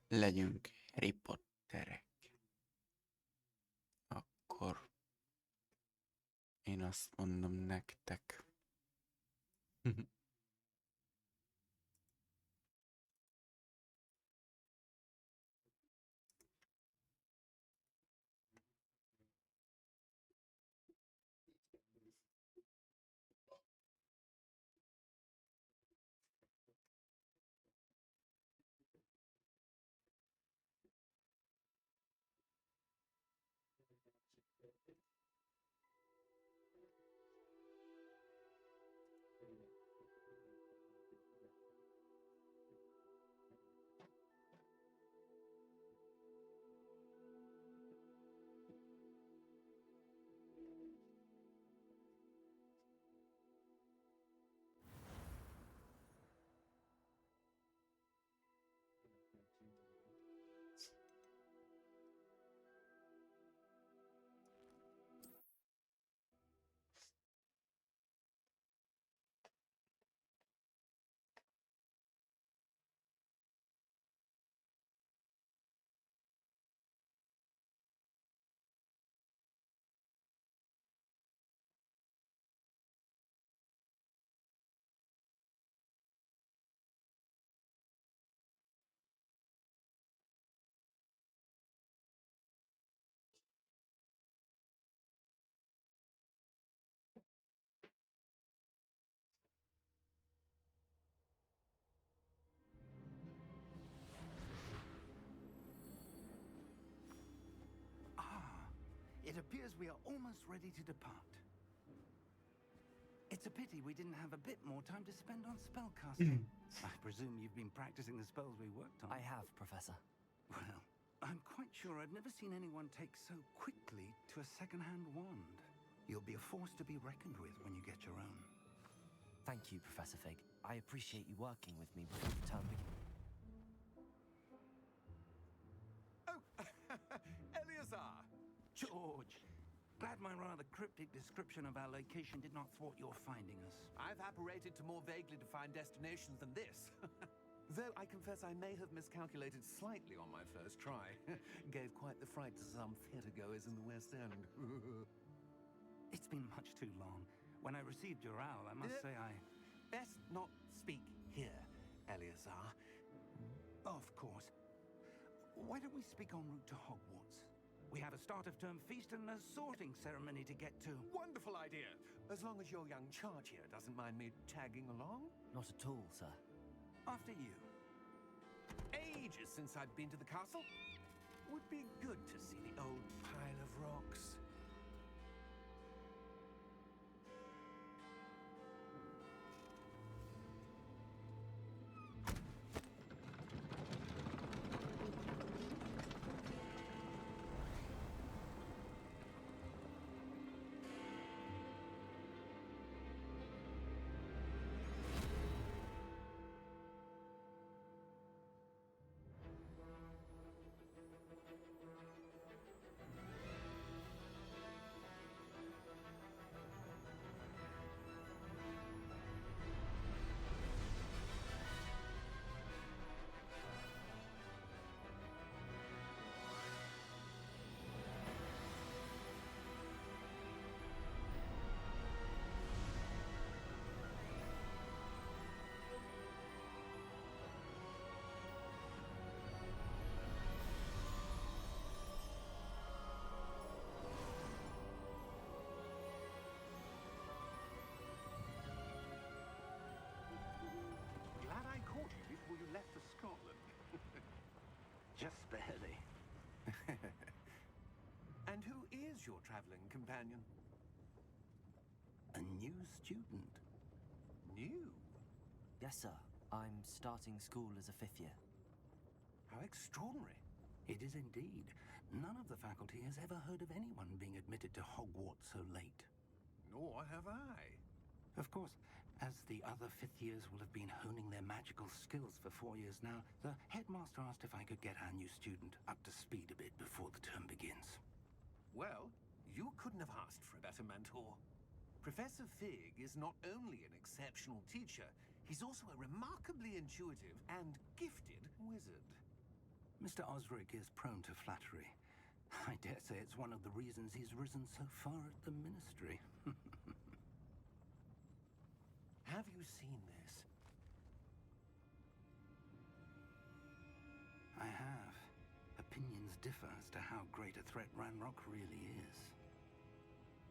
Legyünk Harry Potterek. Akkor én azt mondom nektek. It appears we are almost ready to depart. It's a pity we didn't have a bit more time to spend on spellcasting. I presume you've been practicing the spells we worked on. I have, Professor. Well, I'm quite sure I've never seen anyone take so quickly to a second-hand wand. You'll be a force to be reckoned with when you get your own. Thank you, Professor Fig. I appreciate you working with me before the term begins. Oh, Eleazar! George! Glad my rather cryptic description of our location did not thwart your finding us. I've apparated to more vaguely defined destinations than this. Though I confess I may have miscalculated slightly on my first try. Gave quite the fright to some theatregoers in the West End. It's been much too long. When I received your owl, I must say I... Best not speak here, Eleazar. Of course. Why don't we speak en route to Hogwarts? We have a start-of-term feast and a sorting ceremony to get to. Wonderful idea! As long as your young charge here doesn't mind me tagging along. Not at all, sir. After you. Ages since I'd been to the castle. Would be good to see the old pile of rocks. Glad I caught you before you left for Scotland. Just barely. And who is your traveling companion? A new student. New? Yes, sir. I'm starting school as a 5th year. How extraordinary. It is indeed. None of the faculty has ever heard of anyone being admitted to Hogwarts so late. Nor have I. Of course, as the other 5th years will have been honing their magical skills for 4 years now, the headmaster asked if I could get our new student up to speed a bit before the term begins. Well, you couldn't have asked for a better mentor. Professor Fig is not only an exceptional teacher, he's also a remarkably intuitive and gifted wizard. Mr. Osric is prone to flattery. I dare say it's one of the reasons he's risen so far at the ministry. Have you seen this? I have. Opinions differ as to how great a threat Ranrock really is.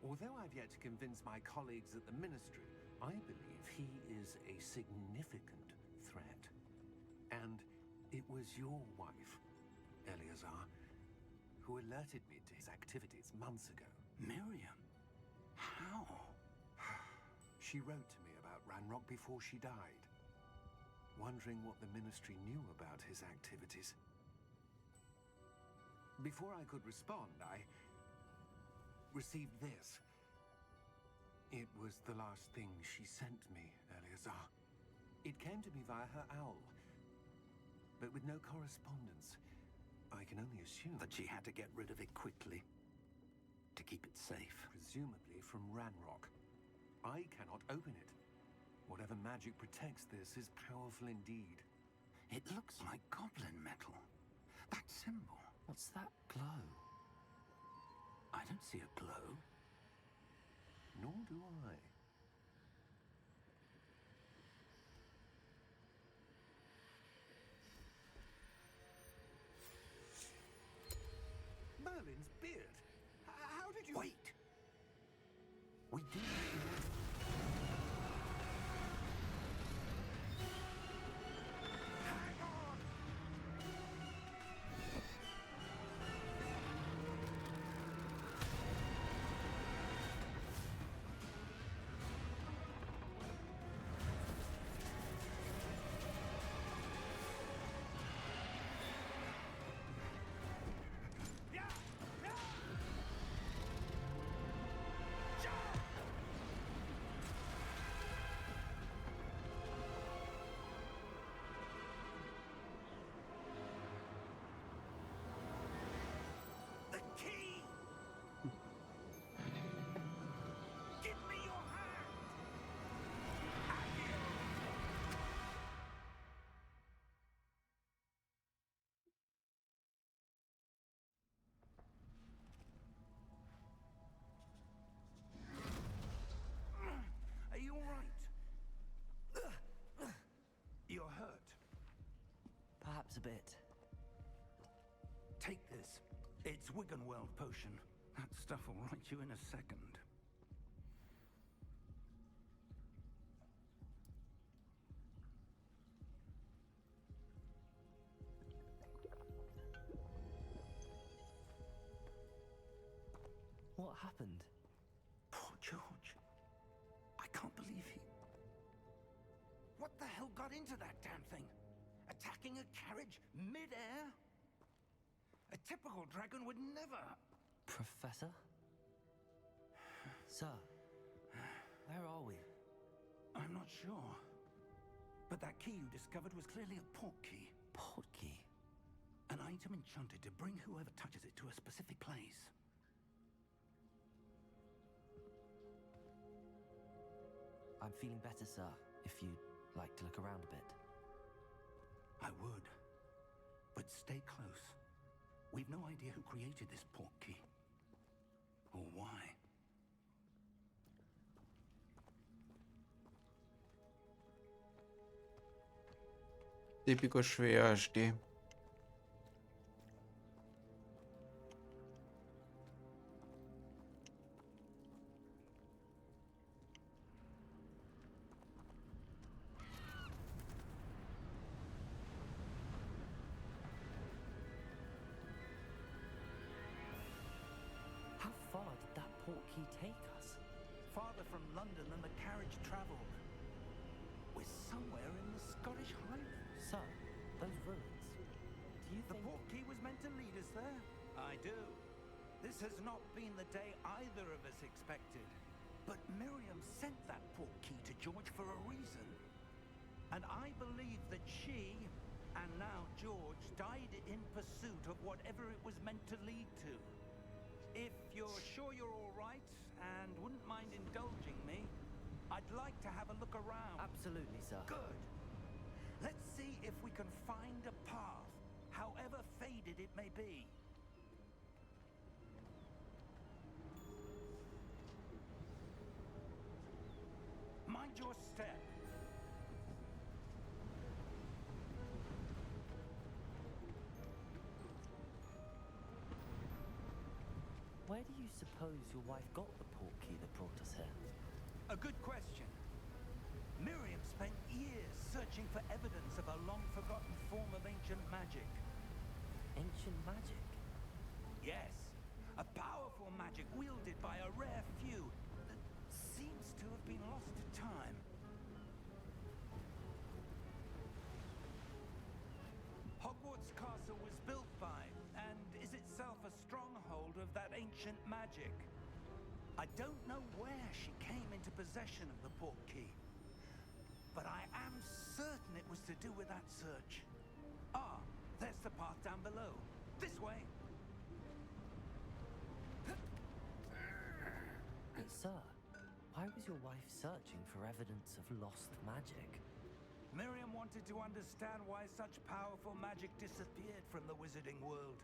Although I've yet to convince my colleagues at the Ministry, I believe he is a significant threat. And it was your wife, Eleazar, who alerted me to his activities months ago. Miriam? How? She wrote to me about Ranrock before she died, wondering what the Ministry knew about his activities. Before I could respond, I received this. It was the last thing she sent me, Eleazar. It came to me via her owl, but with no correspondence. I can only assume That she had to get rid of it quickly to keep it safe. presumably from Ranrock. I cannot open it. Whatever magic protects this is powerful indeed. It looks like goblin metal. That symbol. What's that glow? I don't see a glow. Nor do I. Merlin's beard. How did you... Wait! We do. Hang on! Yeah! Yeah! Jump! The key! Give me your hand! Are you all right? You're hurt. Perhaps a bit. Take this. It's Wiggenweld potion. That stuff will right you in a second. What happened? Poor George. I can't believe he... What the hell got into that damn thing? Attacking a carriage mid-air? A typical dragon would never... Professor? Sir, where are we? I'm not sure. But that key you discovered was clearly a port key. Port key. An item enchanted to bring whoever touches it to a specific place. I'm feeling better, sir, if you'd like to look around a bit. I would. But stay close. We've no idea who created this port key. Or why. Tipikus VSD. How far did that port key take us? Farther from London than the carriage travelled. We're somewhere in the Scottish Highlands. Sir, those ruins. Do you The think... port key was meant to lead us there. I do. This has not been the day either of us expected. But Miriam sent that port key to George for a reason. And I believe that she, and now George, died in pursuit of whatever it was meant to lead to. If you're sure you're all right and wouldn't mind indulging me, I'd like to have a look around. Absolutely, sir. Good. Let's see if we can find a path, however complicated it may be. Mind your step. Where do you suppose your wife got the portkey that brought us here? A good question. Miriam spent years searching for evidence of a long-forgotten form of ancient magic. Ancient magic? Yes, a powerful magic wielded by a rare few that seems to have been lost to time. Hogwarts Castle was built by, and is itself a stronghold of that ancient magic. I don't know where she came into possession of the portkey, but I am certain it was to do with that search. Ah, there's the path down below. This way. Sir, why was your wife searching for evidence of lost magic? Miriam wanted to understand why such powerful magic disappeared from the wizarding world.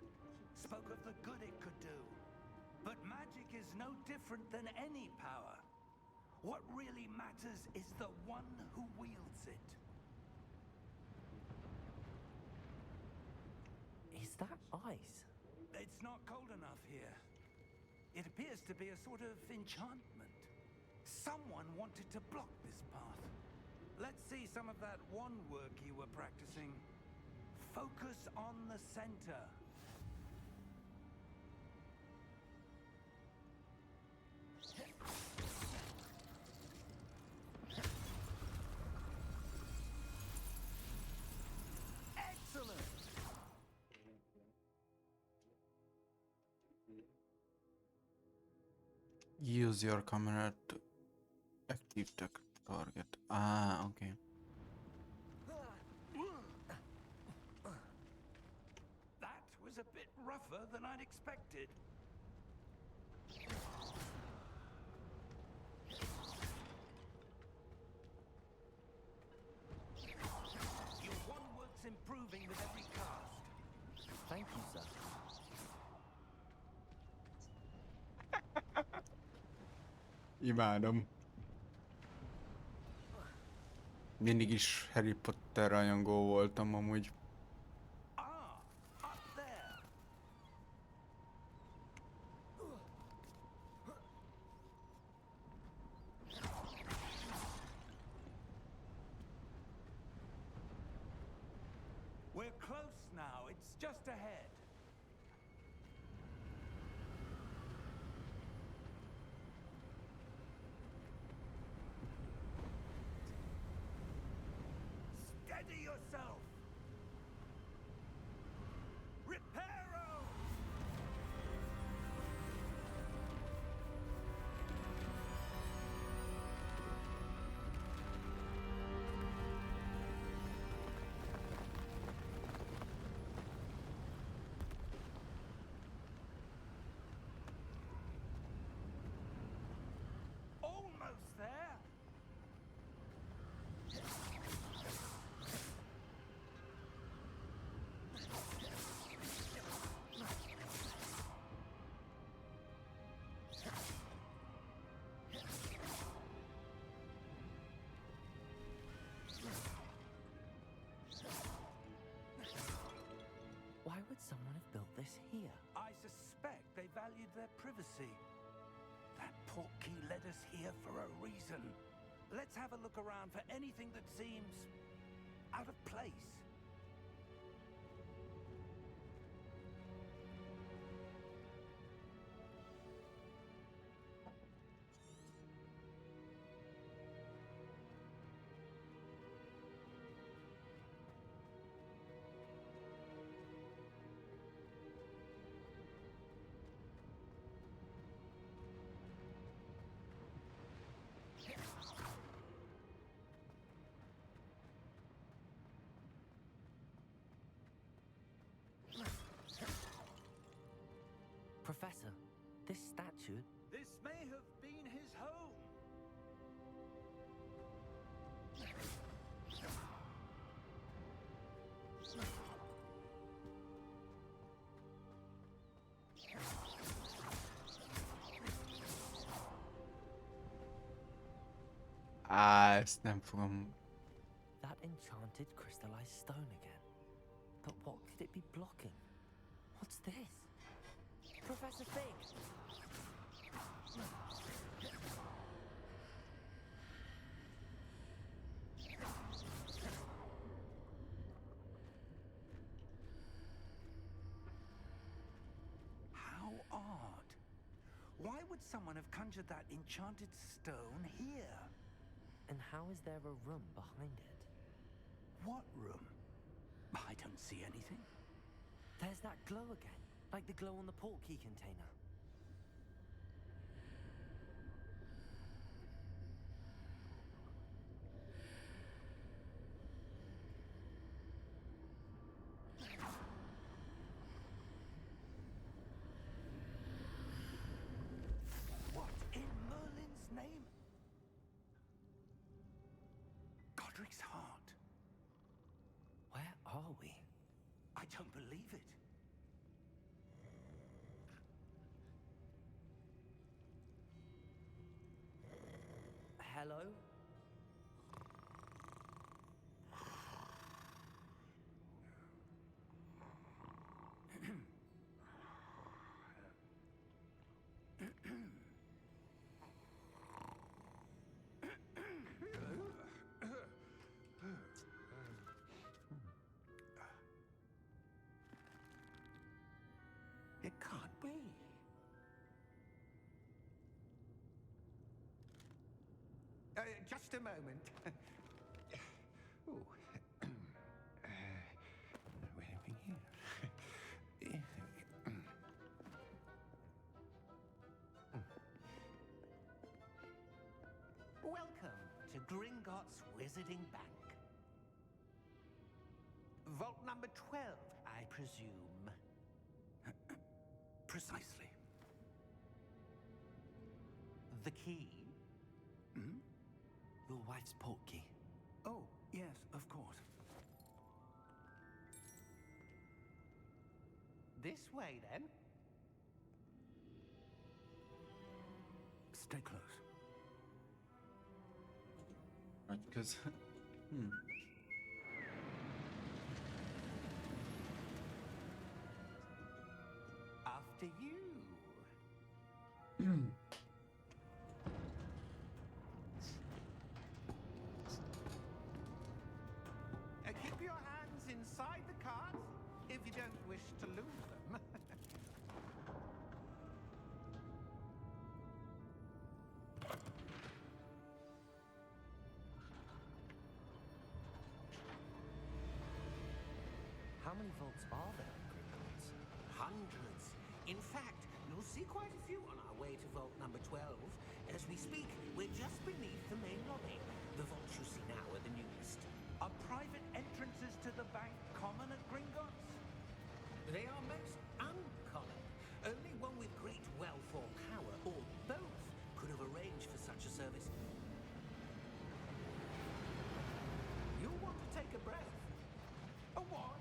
Spoke of the good it could do. But magic is no different than any power. What really matters is the one who wields it. Is that ice? It's not cold enough here. It appears to be a sort of enchantment. Someone wanted to block this path. Let's see some of that wand work you were practicing. Focus on the center. Excellent! Use your camera to active the target. Ah, okay. That was a bit rougher than I'd expected. Your wand work's improving with every cast. Thank you, sir. Imádom. Mindig is Harry Potter rajongó voltam amúgy. Ah, up there. We're close now. It's just ahead. Steady yourself. Reparo! Almost there. Why would someone have built this here? I suspect they valued their privacy. That portkey led us here for a reason. Let's have a look around for anything that seems out of place. Professor, this statue... This may have been his home. Ezt nem fogom. That enchanted crystallized stone again. But what could it be blocking? What's this? Professor Fig! How odd. Why would someone have conjured that enchanted stone here? And how is there a room behind it? What room? I don't see anything. There's that glow again, like the glow on the portkey container. What in Merlin's name? Godric's heart. Where are we? I don't believe it. Hello? It can't be. Just a moment. Ooh. Anything here? Welcome to Gringotts Wizarding Bank. Vault number 12, I presume. Precisely. The key? Hmm? Your wife's portkey. Oh, yes, of course. This way, then. Stay close. Right, because. After you. Keep your hands inside the cards if you don't wish to lose them. How many vaults are there in Gringotts? Hundreds. In fact, you'll see quite a few on our way to vault number 12. As we speak, we're just beneath the main lobby. The vaults you see now are the newest. Are private entrances to the bank common at Gringotts? They are most uncommon. Only one with great wealth or power, or both, could have arranged for such a service. You'll want to take a breath. A what?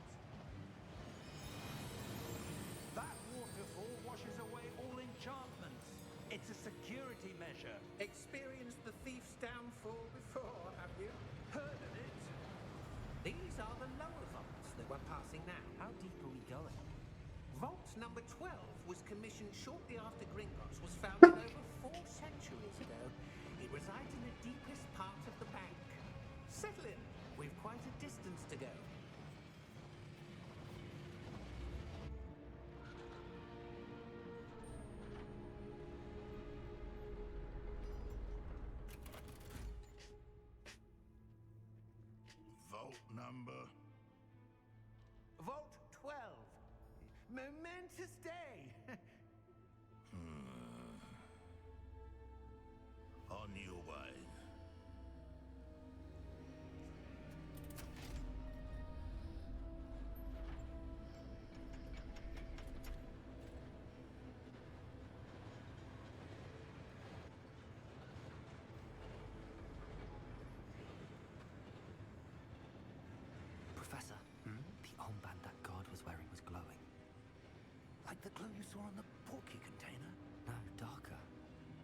That waterfall washes away all enchantments. It's a security measure. Experienced the thief's downfall before, have you? Heard of it? These are the lower vaults that we're passing now. How deep are we going? Vault number 12 was commissioned shortly after Gringotts was founded over 4 centuries ago. It resides in the deepest part of the bank. Settle in. We've quite a distance to go. Vault number. Vault 12. Momentous day. On your way. Professor, the armband that guard was wearing was glowing. Like the glow you saw on the portkey container? No, darker.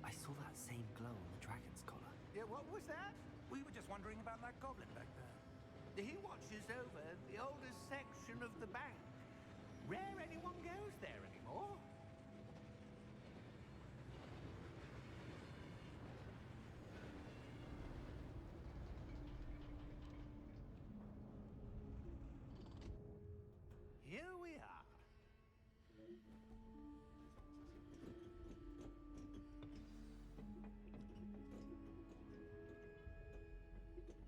I saw that same glow on the dragon's collar. Yeah, what was that? wondering about that goblin back there. He watches over the oldest section of the bank. Rare anyone goes there anymore. Here we are.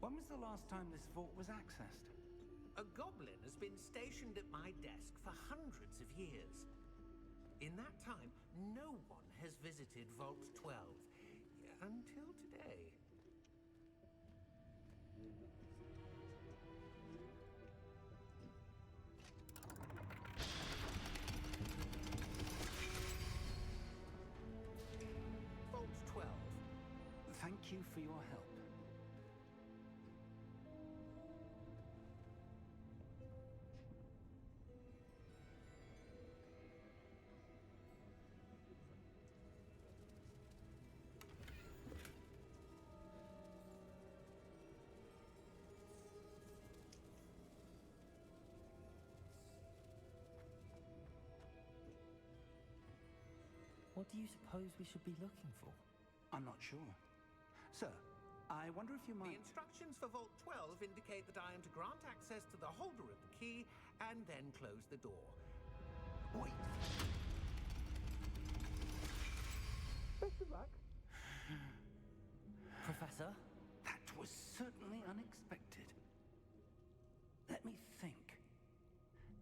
When was the last time this vault was accessed? A goblin has been stationed at my desk for hundreds of years. In that time, no one has visited Vault 12 until today. Vault 12. Thank you for your help. What do you suppose we should be looking for? I'm not sure. Sir, I wonder if you The might... instructions for Vault 12 indicate that I am to grant access to the holder of the key and then close the door. Wait! Best of luck. Professor? That was certainly unexpected. Let me think.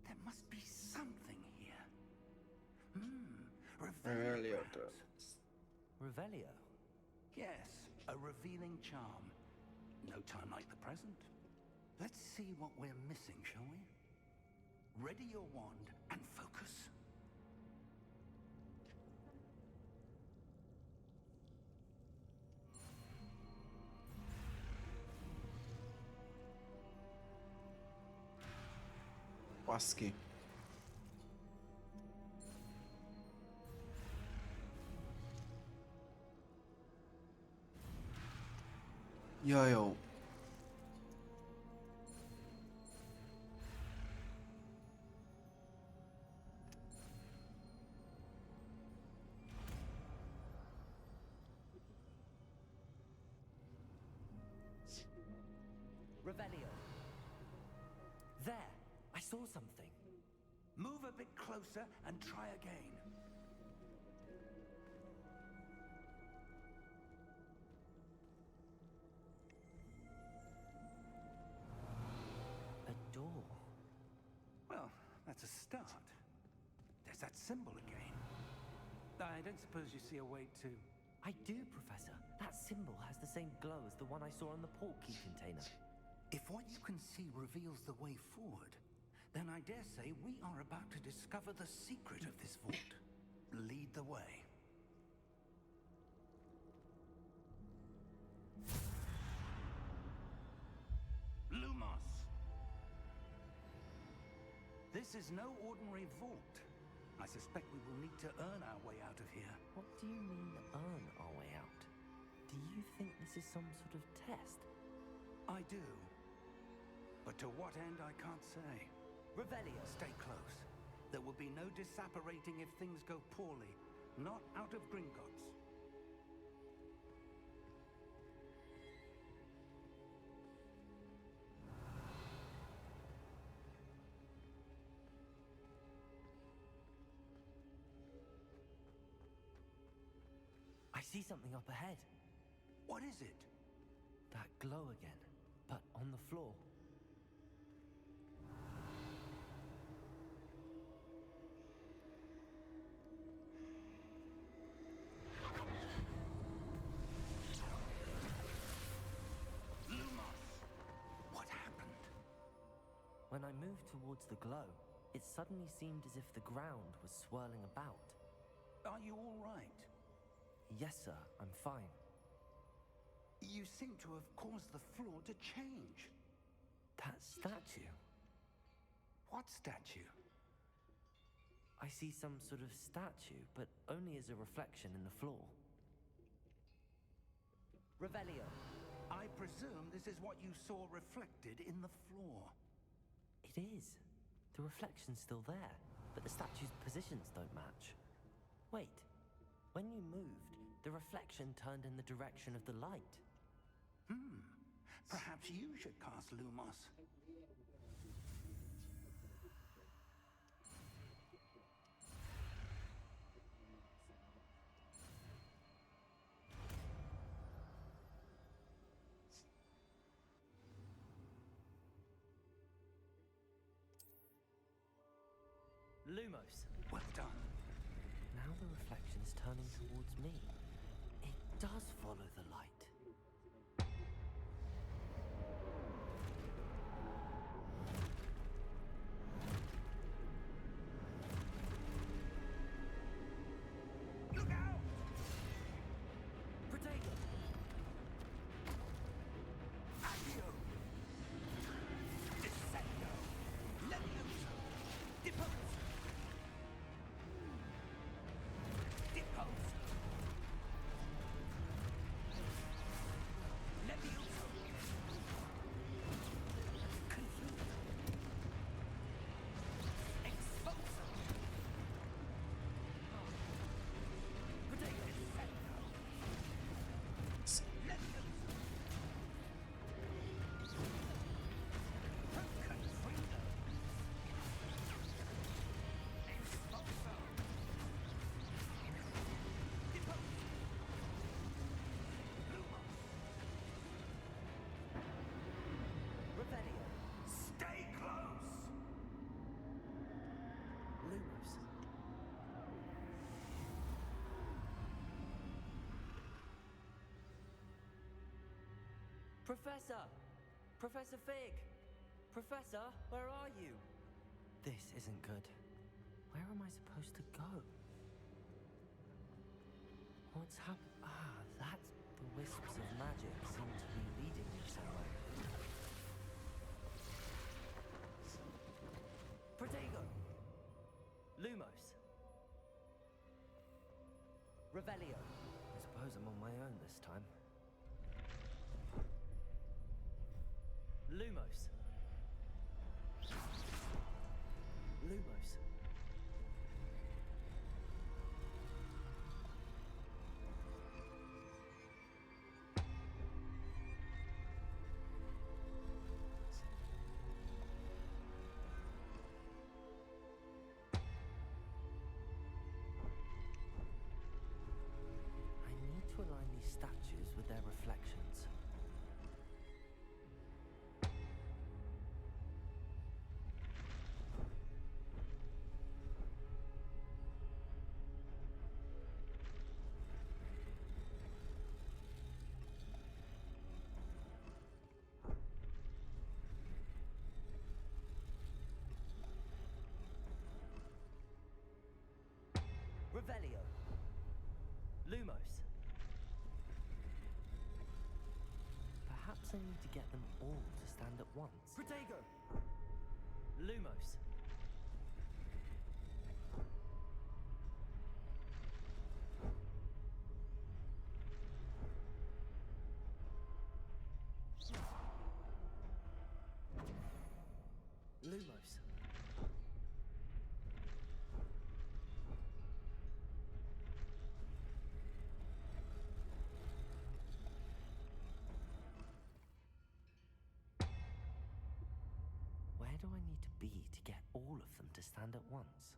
There must be something here. Revelio, perhaps. Revelio? Yes, a revealing charm. No time like the present. Let's see what we're missing, shall we? Ready your wand and focus. Baszki. Ja, jó. Revelio. There! I saw something. Move a bit closer and try again. A door. Well, that's a start. There's that symbol again. I don't suppose you see a way to... I do, Professor. That symbol has the same glow as the one I saw on the port key container. If what you can see reveals the way forward, then I dare say we are about to discover the secret of this vault. Lead the way. Lumos! This is no ordinary vault. I suspect we will need to earn our way out of here. What do you mean, earn our way out? Do you think this is some sort of test? I do. But to what end, I can't say. Revelio! Stay close. There will be no disapparating if things go poorly. Not out of Gringotts. I see something up ahead. What is it? That glow again, but on the floor. Lumos! What happened? When I moved towards the glow, it suddenly seemed as if the ground was swirling about. Are you all right? Yes, sir, I'm fine. You seem to have caused the floor to change. That statue. What statue? I see some sort of statue, but only as a reflection in the floor. Revelio. I presume this is what you saw reflected in the floor. It is. The reflection's still there, but the statue's positions don't match. Wait. When you moved, the reflection turned in the direction of the light. Perhaps you should cast Lumos. Lumos. Well done. Now the reflection's turning towards me. It does follow the light. Look out! Protego! Accio! Descendo! Levioso! Deposo! Deposo! Levioso! Confuso! Exposo! Protego! Descendo! Levioso! Confuso! Exposo! Deposo! Lumos! Revelio. Stay close! Lumos. Professor! Professor Fig! Professor, where are you? This isn't good. Where am I supposed to go? What's happened? Ah, that's the wisps of magic seem to be leading me somewhere. Protego! Lumos. Revelio. I suppose I'm on my own this time. Lumos. Lumos. I need to align these statues with their reflections. Revelio. Lumos. Perhaps I need to get them all to stand at once. Protego. Lumos. Lumos. Where do I need to be to get all of them to stand at once?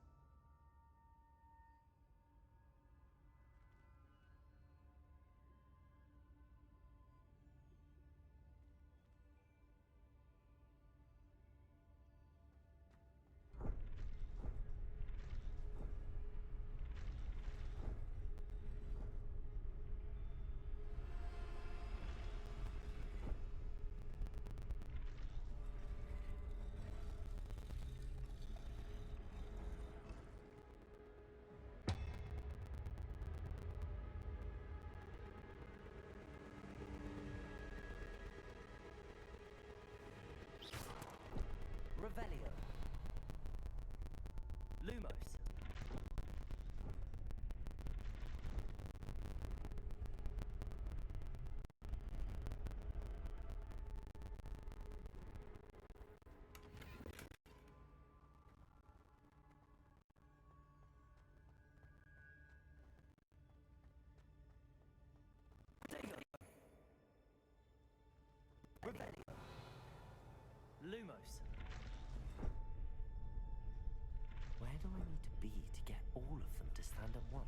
Revelio. Lumos. Lumos. Where do I need to be to get all of them to stand at once?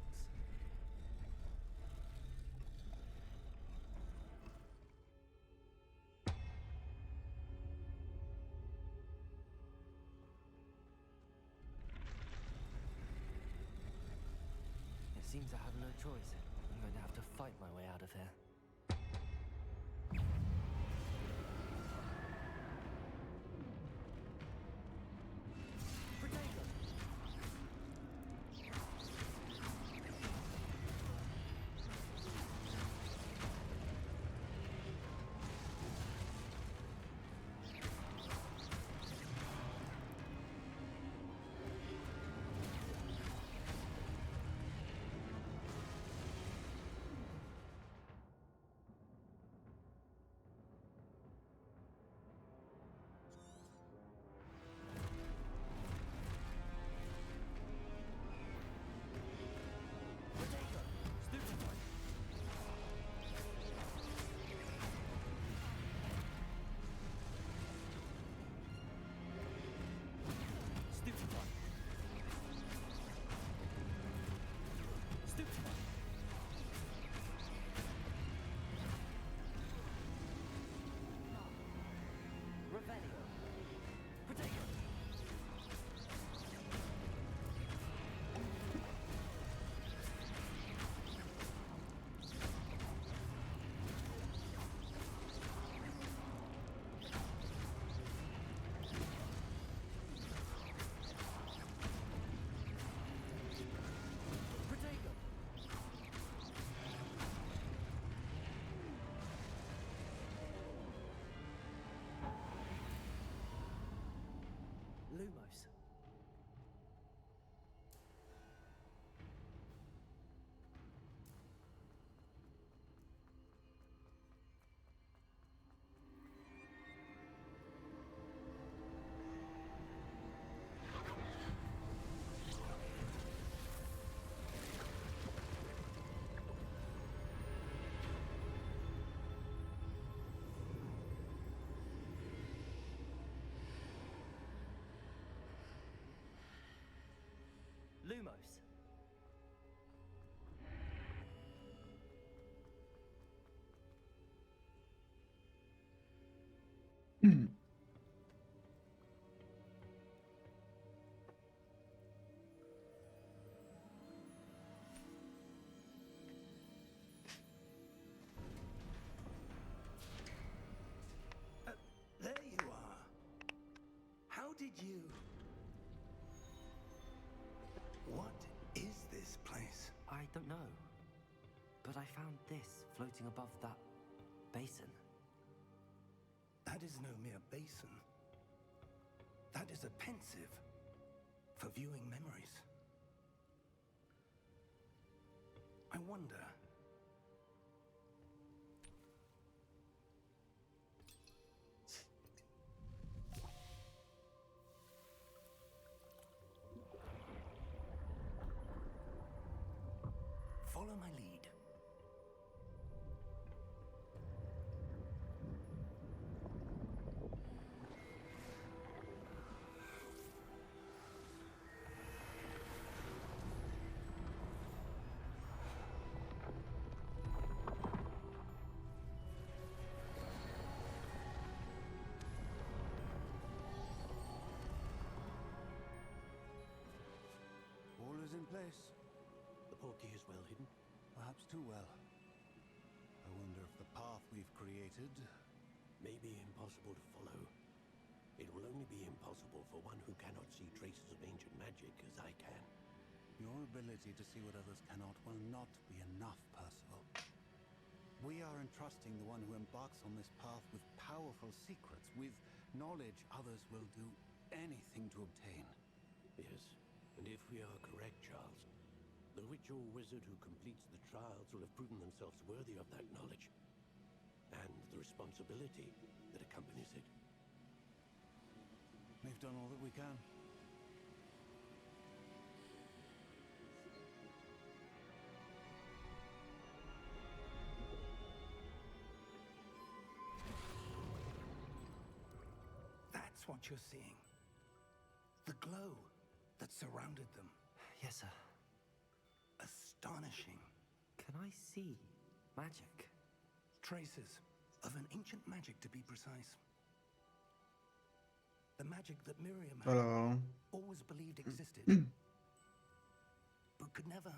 It seems I have no choice. I'm going to have to fight my way out of here. Lumos. Lumos. There you are. How did you... What is this place? I don't know. But I found this floating above that basin. That is no mere basin. That is a pensive for viewing memories. I wonder... Follow my lead. All is in place. The portkey is well hidden. Perhaps too well. I wonder if the path we've created... May be impossible to follow. It will only be impossible for one who cannot see traces of ancient magic as I can. Your ability to see what others cannot will not be enough, Percival. We are entrusting the one who embarks on this path with powerful secrets, with knowledge others will do anything to obtain. Yes, and if we are correct, Charles, the witch or wizard who completes the trials will have proven themselves worthy of that knowledge, and the responsibility that accompanies it. We've done all that we can. That's That's what you're seeing. The glow that surrounded them. Yes, sir. Astonishing. Can I see magic? Traces of an ancient magic, to be precise. The magic that Miriam had Hello. always believed existed, but could never.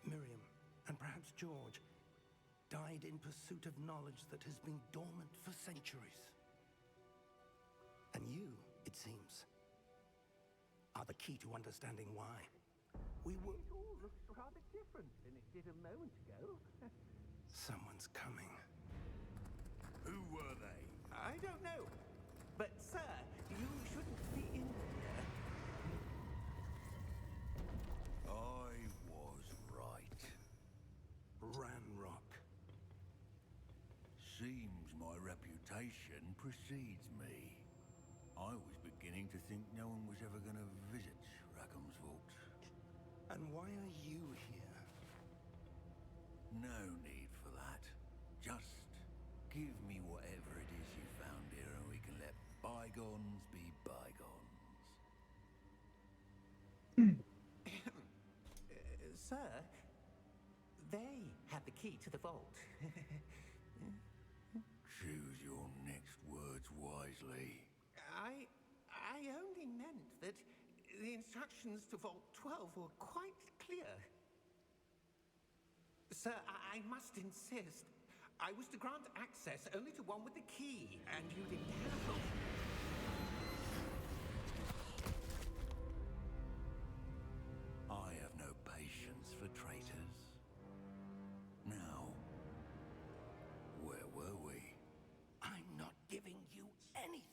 Miriam, and perhaps George, died in pursuit of knowledge that has been dormant for centuries. And you, it seems, are the key to understanding why. We were... It all looks rather different than it did a moment ago. Someone's coming. Who were they? I don't know. But, sir, you shouldn't be in here. I was right. Ranrock. Seems my reputation precedes me. I was beginning to think no one was ever going to visit Rackham's vault. And why are you here? No need for that. Just give me whatever it is you found here and we can let bygones be bygones. Sir, they had the key to the vault. Choose your next words wisely. I only meant that the instructions to Vault 12 were quite clear. Sir, I must insist. I was to grant access only to one with the key, and you didn't have. I have no patience for traitors. Now, where were we? I'm not giving you anything.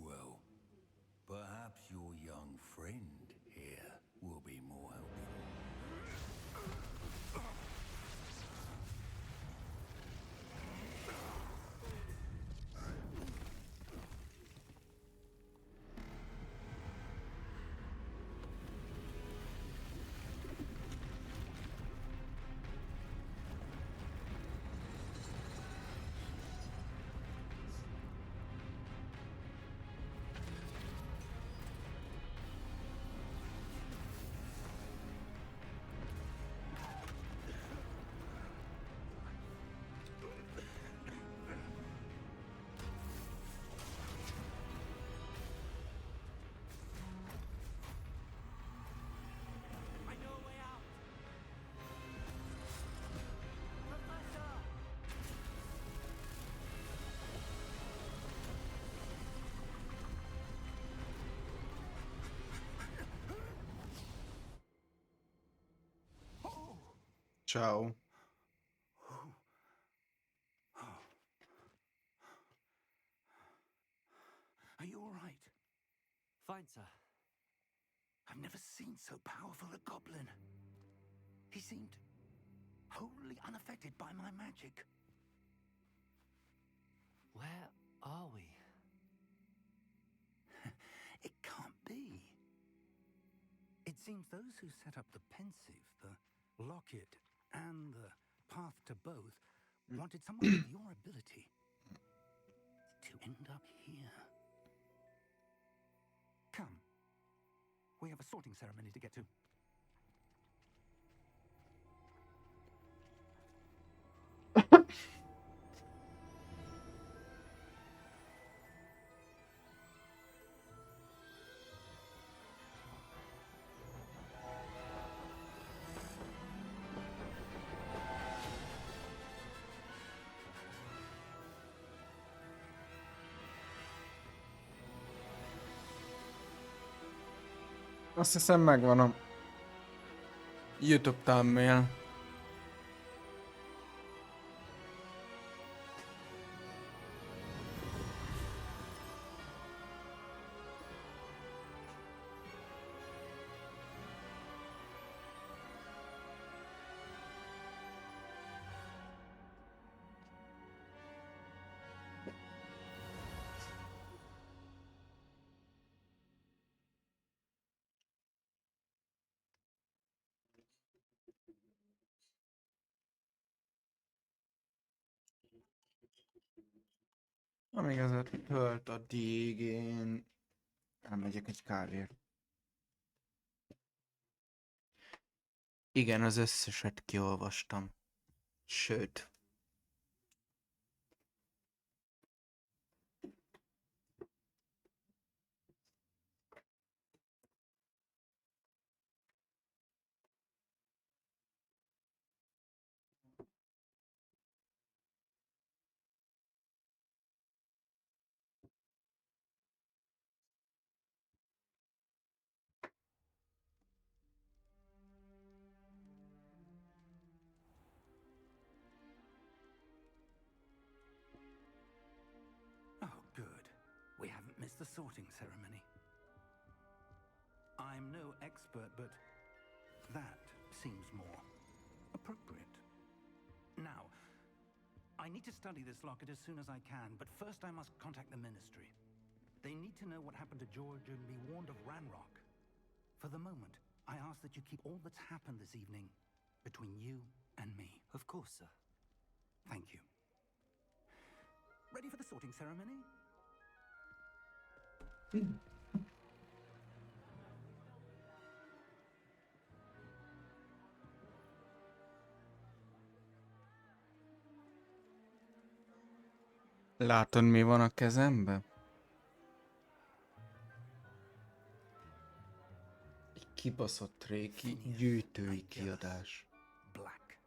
Well, perhaps your young friend here will be more helpful. I know a way out. Professor! Ciao. Are you all right? Fine, sir. I've never seen so powerful a goblin. He seemed wholly unaffected by my magic. Where are we? It can't be. It seems those who set up the pensive, the locket, and the path to both wanted someone with your ability to end up here. Come. We have a sorting ceremony to get to. Azt hiszem megvan a YouTube thumbnail. Amíg ez a tölt, addig én elmegyek egy kávért. Igen, az összeset kiolvastam. Sőt. Oh, good. We haven't missed the sorting ceremony. I'm no expert, but that seems more appropriate. Now, I need to study this locket as soon as I can, but first I must contact the Ministry. They need to know what happened to George and be warned of Ranrock. For the moment, I ask that you keep all that's happened this evening between you and me. Of course, sir. Thank you. Ready for the sorting ceremony? Látod, mi van a kezembe? Egy kibaszott régi gyűjtői kiadás. Black.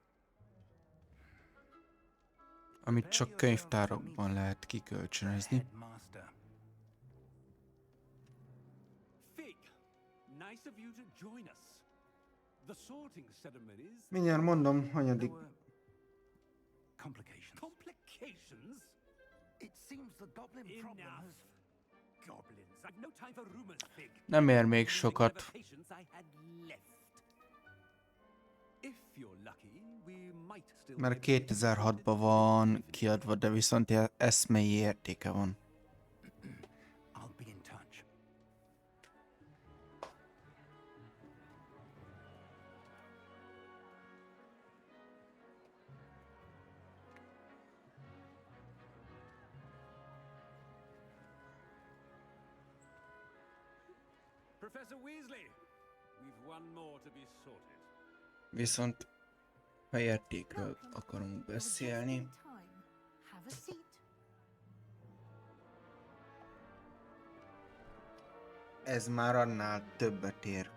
Amit csak könyvtárokban lehet kikölcsönözni. Headmaster. Fig, nice of you to join us. The sorting ceremonies. Mindjárt mondom, hanyadik. There were complications. Complications? It seems the goblin problem Enough. has... Goblins. I've no time for rumors, Fig. Nem ér még sokat. Patience I had left. If you're lucky, we might still Mert 2006-ban van kiadva, de viszont eszmei értéke van. I'll be in touch. Professor Weasley, we've one more to be sorted. Viszont ha értékről akarunk beszélni, Have a seat. ez már annál többet ér.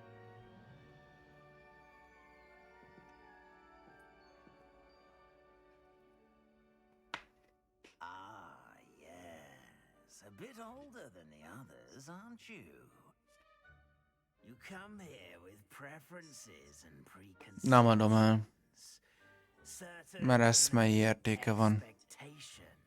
Ah, yes. A bit older than the others, aren't you? You come here with preferences and preconceptions. Nem adom el, Certain mert eszmei értéke van. expectations.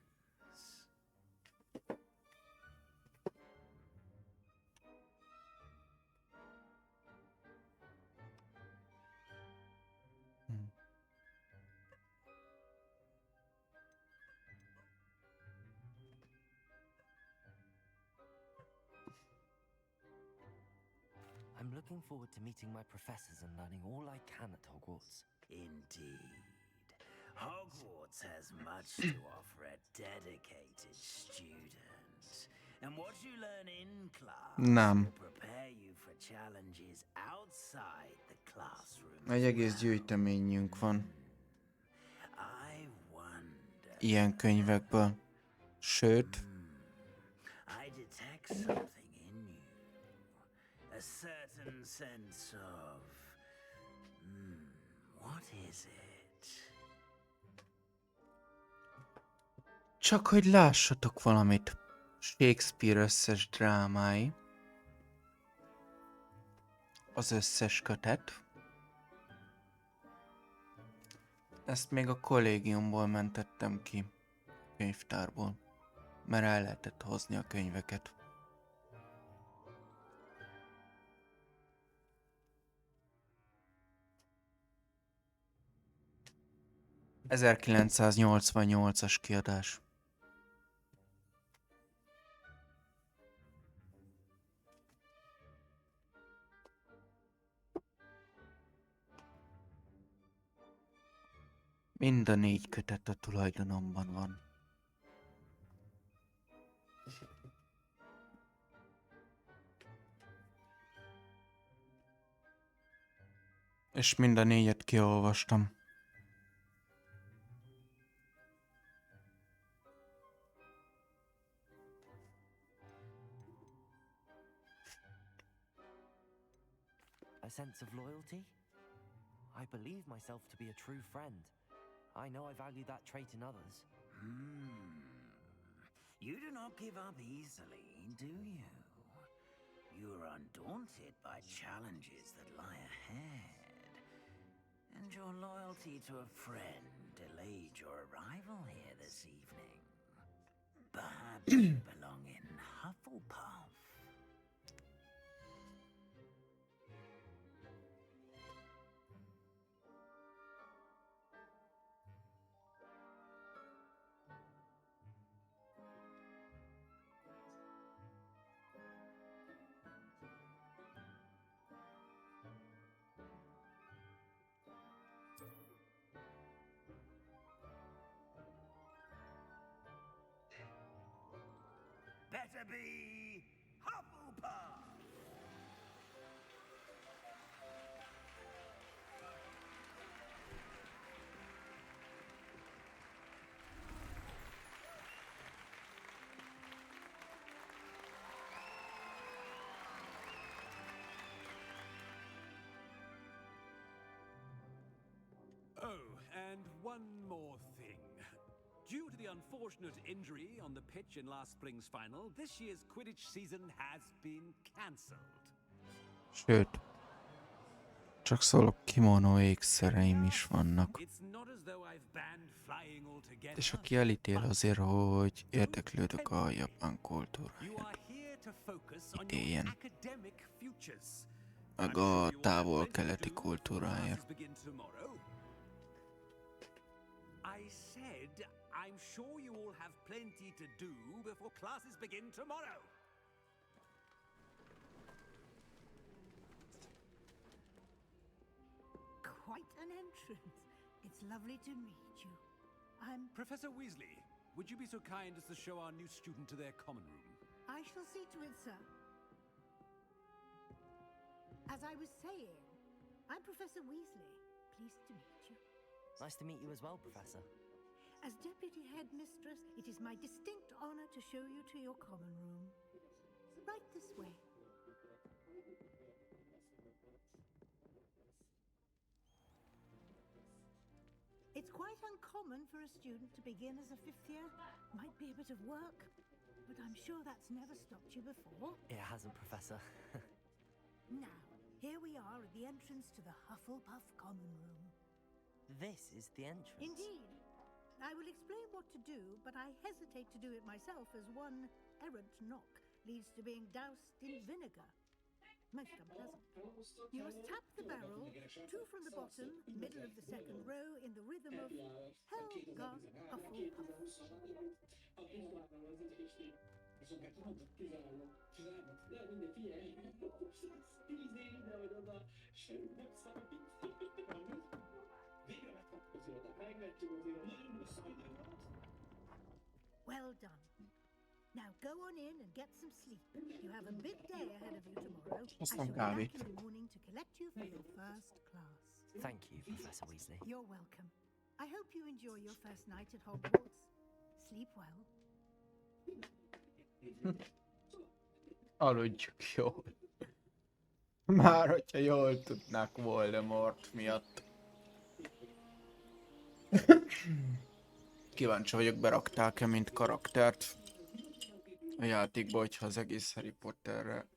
I'm looking forward to meeting my professors and learning all I can at Hogwarts. Indeed. Hogwarts has much to offer a dedicated student. And what you learn in class Nem. will prepare you for challenges outside the classroom. Egy egész gyűjteményünk van I wonder. ilyen könyvekből. Sőt, I detect something in you. A certain sense of... what is it? csak hogy lássatok valamit. Shakespeare összes drámái. Az összes kötet. Ezt még a kollégiumból mentettem ki. Könyvtárból. Mert el lehetett hozni a könyveket. ...1988-as kiadás. Mind a 4 kötet a tulajdonomban van. És mind a 4-et kiolvastam. A sense of loyalty? I believe myself to be a true friend. I know I value that trait in others. You do not give up easily, do you? You are undaunted by challenges that lie ahead. And your loyalty to a friend delayed your arrival here this evening. Perhaps you belong in Hufflepuff. Better be Hufflepuff! Oh, and one more thing. Due to the unfortunate injury on the pitch in last spring's final, this year's Quidditch season has been cancelled. Sőt, csak szólok, kimono ékszereim is vannak. It's not as though I've banned flying altogether. És aki elítél azért, hogy érdeklődök a japán You are kultúráját. here to focus on your Idén. academic futures. Meg a távol-keleti kultúráért. I said, I'm sure you all have plenty to do before classes begin tomorrow. Quite an entrance. It's lovely to meet you. I'm... Professor Weasley, would you be so kind as to show our new student to their common room? I shall see to it, sir. As I was saying, I'm Professor Weasley. Pleased to meet you. Nice to meet you as well, Professor. As Deputy Headmistress, it is my distinct honor to show you to your common room. Right this way. It's quite uncommon for a student to begin as a fifth year. Might be a bit of work, but I'm sure that's never stopped you before. It hasn't, Professor. Now, here we are at the entrance to the Hufflepuff Common Room. This is the entrance. Indeed. I will explain what to do, but I hesitate to do it myself as one errant knock leads to being doused in vinegar. Most unpleasant. You must tap the barrel, 2 from the bottom, middle of the second row, in the rhythm of Helga Hufflepuff. Well done. Now go on in and get some sleep. You have a big day ahead of you tomorrow. I shall be back in the morning to collect you for your first class. Thank you, Professor Weasley. You're welcome. I hope you enjoy your first night at Hogwarts. Sleep well. Aludjuk jól. Már hogyha jól tudnák Voldemort miatt. Kíváncsi vagyok, berakták-e mint karaktert a játékba, hogyha az egész Harry Potterre,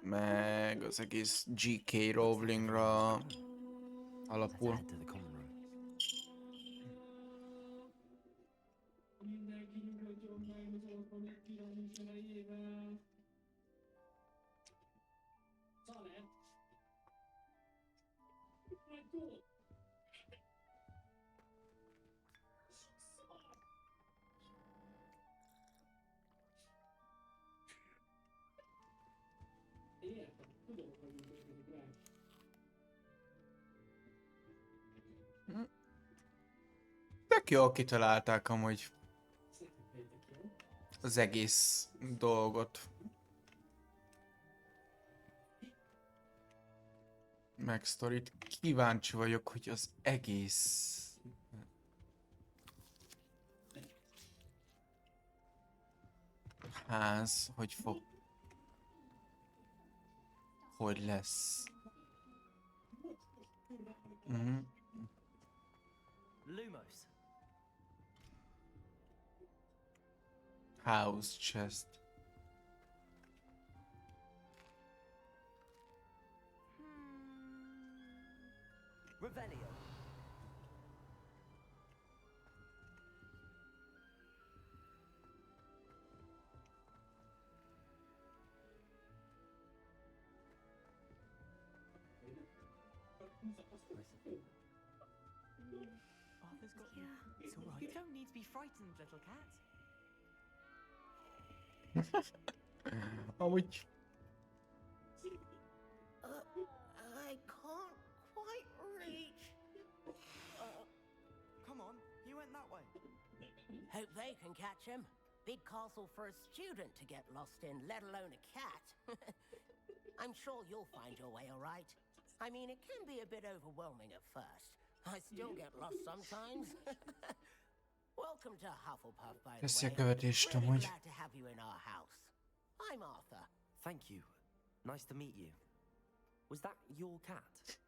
meg az egész J.K. Rowlingra alapul. Head to the common room. Tök jól kitalálták amúgy az egész dolgot. meg sztorit. Kíváncsi vagyok, hogy az egész ház hogy lesz. Lumos. House chest. Revelio. Arthur's got you. It's all right. You don't need to be frightened, little cat. Amúgy I can't quite reach. Come on, you went that way. Hope they can catch him. Big castle for a student to get lost in, let alone a cat. I'm sure you'll find your way all right. I mean, it can be a bit overwhelming at first. I still get lost sometimes. Welcome to Hufflepuff, by the Köszi a way. követést Really amúgy. glad to have you in our house. I'm Arthur. Thank you. Nice to meet you. Was that your cat?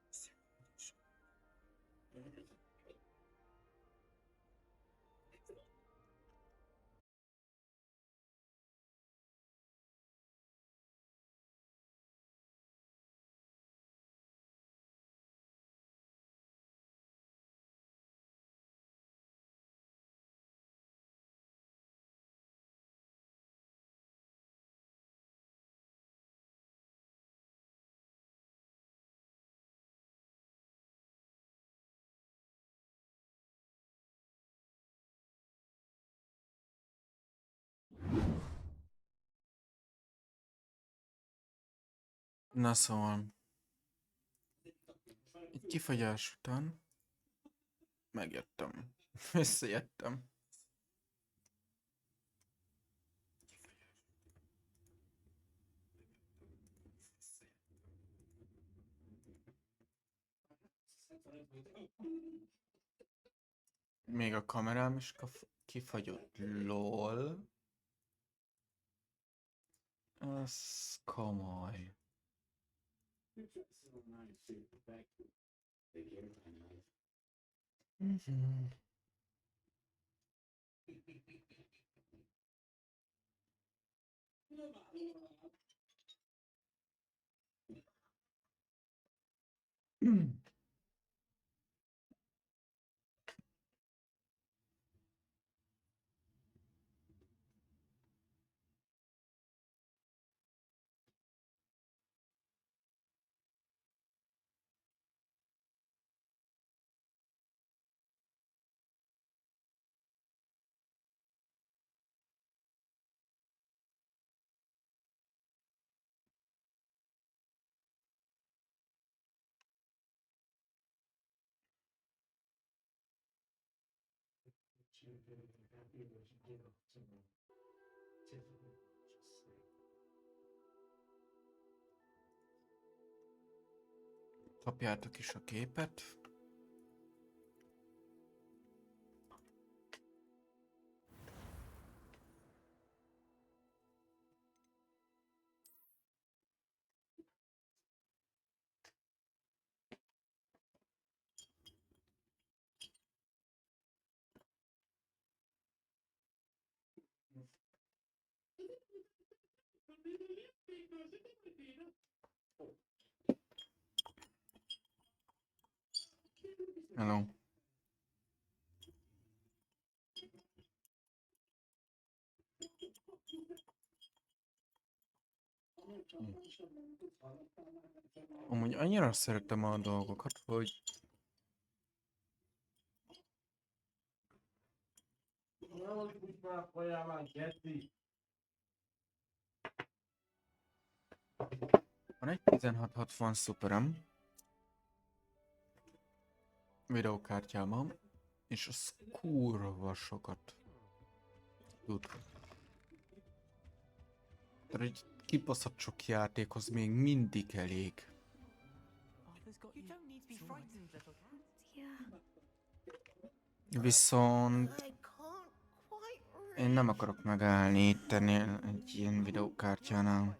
Na szóval. Egy kifagyás után megjöttem. Visszajöttem. Még a kamerám is kifagyott. LOL. Ez komoly. Kapjátok is a képet. Hello. Amúgy annyira szeretem a dolgokat, hogy van egy 1660 szuperem videókártyában, és az kurva sokat tud. Tehát egy kibaszott sok játékhoz még mindig elég. Arthur's got Captain's little cat. Yeah. Viszont I can't quite én nem akarok megállni itteni egy ilyen videókártyánál.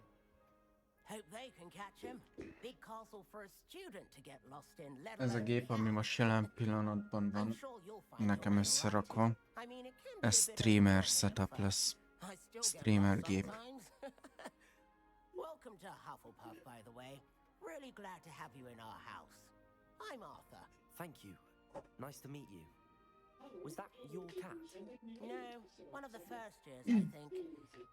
Hope they can catch him. Big castle for a student to get lost in, let Ez a alone gép, ami most jelen pillanatban I'm van sure you'll find your nekem way all összerakva, right. I mean, it can be ez a bit streamer overwhelming at setup first. lesz. I still get Streamer lost gép. sometimes. Welcome to Hufflepuff, by the way. Really glad to have you in our house. I'm Arthur. Thank you. Nice to meet you. Was that your cat? No, one of the first years, I think.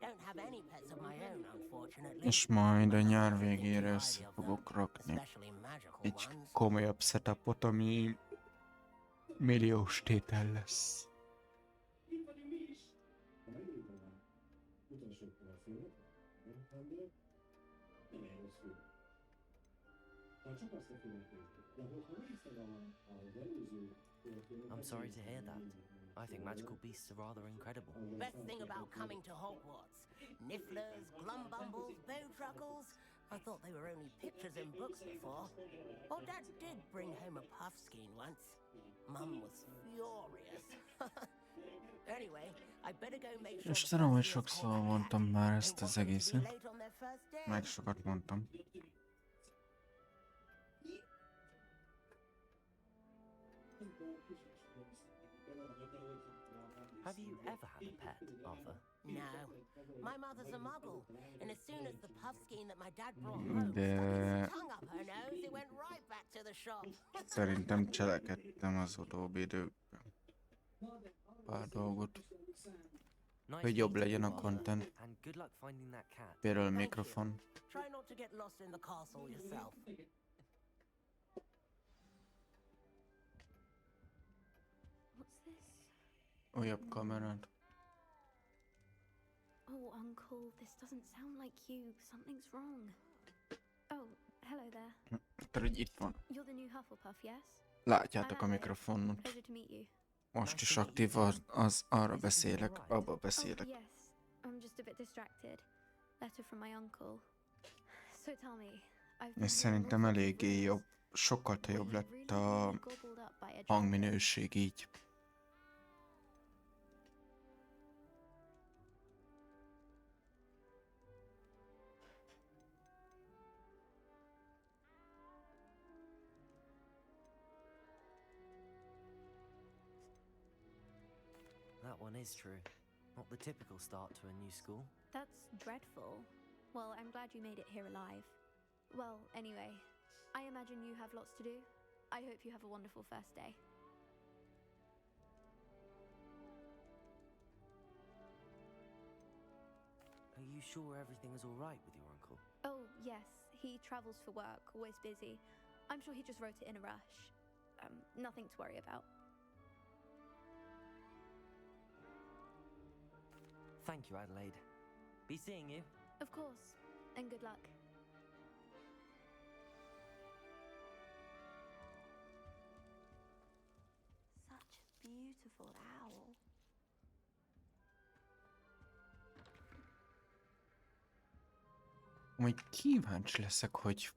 Don't have any pets of my own, unfortunately. És majd a But nyár I think végére highly össze of them, fogok rakni especially magical egy ones. komolyabb setupot, ami milliós tétel lesz. I'm sorry to hear that. I think magical beasts are rather incredible. Best thing about coming to Hogwarts. Nifflers, glumbumbles, bowtruckles. I thought they were only pictures in books before. Well, Dad did bring home a puffskein once. Mum was furious. Anyway, I better go make sure És the tudom, hogy first years sokszor caught the mondtam cat. már Don't ezt want az them to be egészet. late on their first day. Meg sokat mondtam. Have you ever had a pet, Arthur? No. My mother's a muggle, and as soon as the puffskein that my dad brought home De stuck its tongue up her nose, it went right back to the shop. szerintem cselekedtem az utóbbi időkben. Pár dolgot, Nice hogy jobb meeting legyen a you, Arthur, content. and good luck finding that cat. Például a Thank you. mikrofon. Try not to get lost in the castle yourself. What's this? Újabb kamerát. Oh, Uncle, this doesn't sound like you. Something's wrong. Oh, hello there. Tehát, hogy itt van. You're the new Hufflepuff, yes? Látjátok a mikrofonot. Pleasure to meet you. Most is aktív az arra beszélek, abba beszélek. Oh, yes. I'm just a bit distracted. Letter from my uncle. So tell me, I've been És szerintem eléggé jobb, sokkal jobb lett a hangminőség így. That one is true. Not the typical start to a new school. That's dreadful. Well, I'm glad you made it here alive. Well, anyway, I imagine you have lots to do. I hope you have a wonderful first day. Are you sure everything is all right with your uncle? Oh, yes, he travels for work, always busy. I'm sure he just wrote it in a rush. Nothing to worry about. Thank you, Adelaide. Be seeing you. Of course, and good luck. Such a beautiful owl. Majd kíváncsi leszek, hogy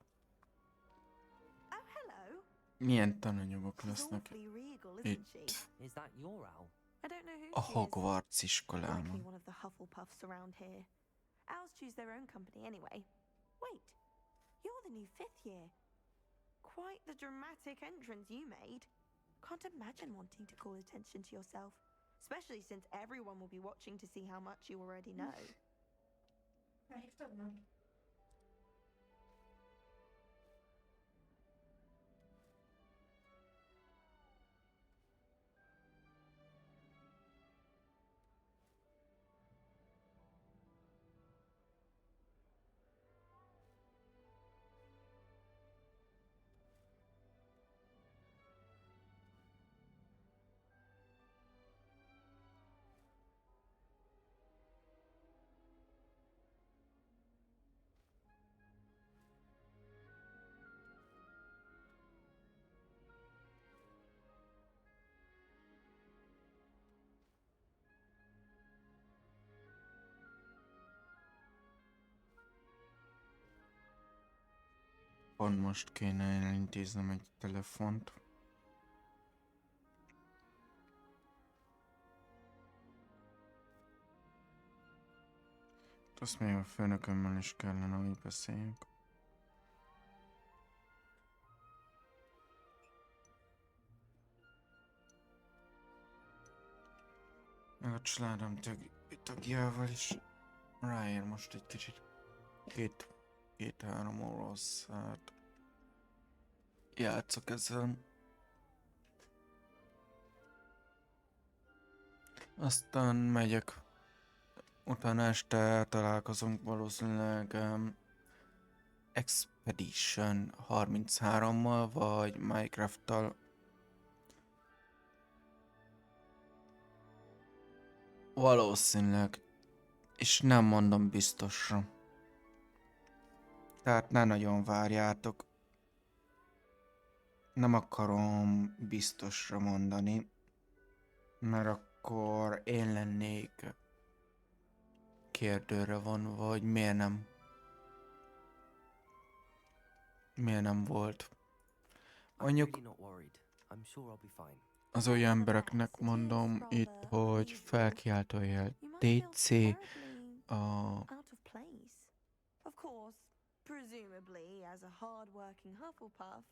Oh, hello. milyen tananyagok She's lesznek awfully regal, isn't she? itt Is that your owl? I don't know who a she is. Hogwarts Likely iskolában. one of the Hufflepuffs around here. Owls choose their own company anyway. Wait, you're the new 5th year. Quite the dramatic entrance you made. Can't imagine wanting to call attention to yourself, especially since everyone will be watching to see how much you already know. Pont most kéne elintéznem egy telefont. Azt még a főnökömmel is kellene, hogy beszéljünk. Meg a családom tagjával is ráér most egy kicsit. Két-három oroszát játszok ezzel. Aztán megyek. Utána este találkozunk valószínűleg Expedition 33-mal vagy Minecraft-tal. Valószínűleg. És nem mondom biztosra. Tehát ne nagyon várjátok. Nem akarom biztosra mondani. Mert akkor én lennék kérdőre vonva, hogy miért nem volt. Mondjuk az olyan embereknek mondom itt, hogy felkiáltójel DC a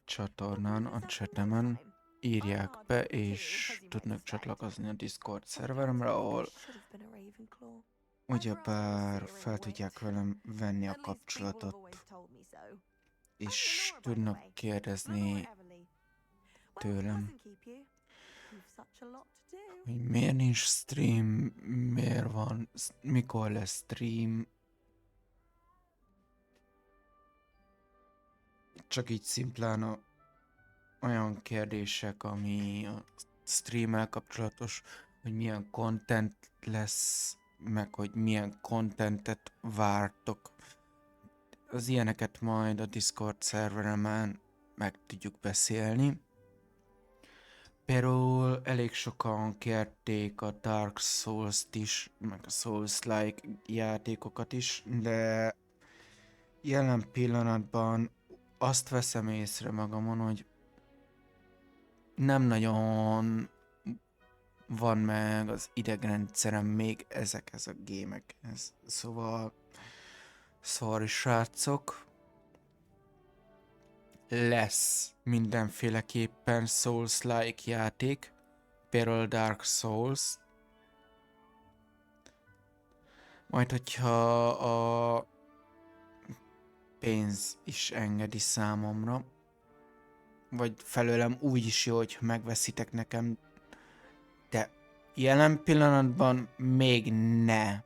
csatornán, a chatemen írják be, és tudnak csatlakozni a Discord szerveremre, ahol ugyebár fel tudják velem venni a kapcsolatot, és tudnak kérdezni tőlem, hogy miért nincs stream, miért van, mikor lesz stream. Csak így szimplán olyan kérdések, ami a streammel kapcsolatos, hogy milyen content lesz, meg hogy milyen contentet vártok. Az ilyeneket majd a Discord szerveremen meg tudjuk beszélni. Például elég sokan kérték a Dark Souls-t is, meg a Souls-like játékokat is, de jelen pillanatban azt veszem észre magamon, hogy nem nagyon van meg az idegrendszerem még ezekhez a gémekhez. Szóval sorry srácok, lesz mindenféleképpen Souls-like játék, például Dark Souls. Majd hogyha a pénz is engedi számomra, vagy felőlem úgy is jó, hogy megveszitek nekem, de jelen pillanatban még ne.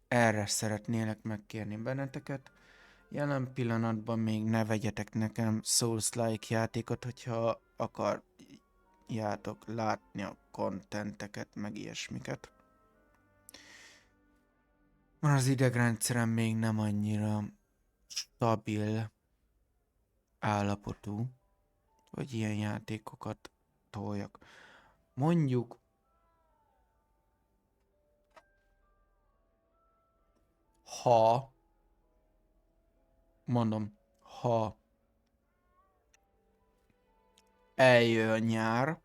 Erre szeretnélek megkérni benneteket. Jelen pillanatban még ne vegyetek nekem Souls-like játékot, hogyha akarjátok látni a contenteket, meg ilyesmiket. Mert az idegrendszerem még nem annyira stabil állapotú, hogy ilyen játékokat toljak. Mondjuk ha eljön a nyár,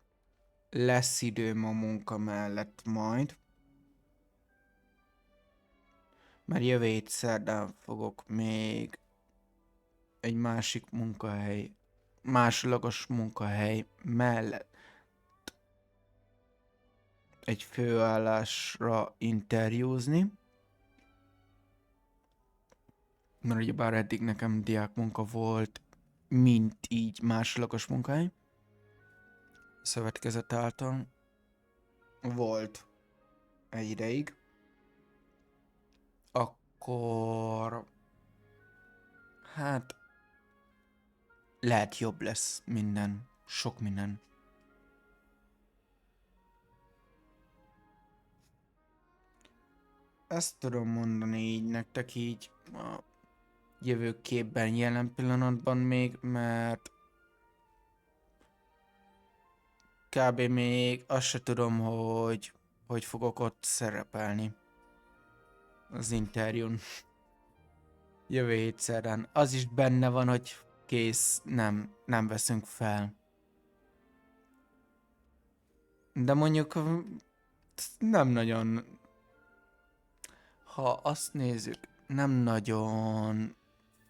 lesz időm a munka mellett majd, mert jövő hét szerdán fogok még egy másik munkahely, másodlagos munkahely mellett egy főállásra interjúzni, mert ugyebár eddig nekem diákmunka volt, mint így másodlagos munkahely. Szövetkezet által volt egy ideig. Akkor hát lehet jobb lesz minden, sok minden. Ezt tudom mondani így nektek így a jövőképben jelen pillanatban még, mert kb. Még azt se tudom, hogy fogok ott szerepelni az interjún. Jövő hét szerdán. Az is benne van, hogy kész, nem veszünk fel. De mondjuk nem nagyon, ha azt nézzük, nem nagyon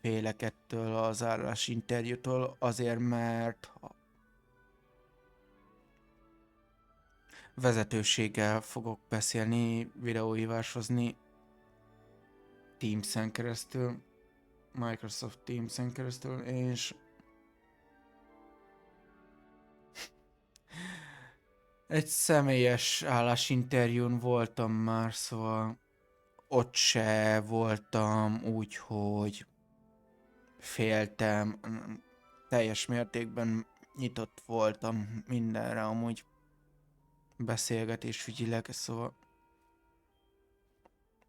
félek ettől az állásinterjútól, azért mert vezetőséggel fogok beszélni, videóhívásozni Teams-en keresztül, Microsoft Teams-en keresztül, és egy személyes állásinterjún voltam már, szóval ott se voltam úgy, hogy féltem, teljes mértékben nyitott voltam mindenre, amúgy beszélgetés ügyileg, szóval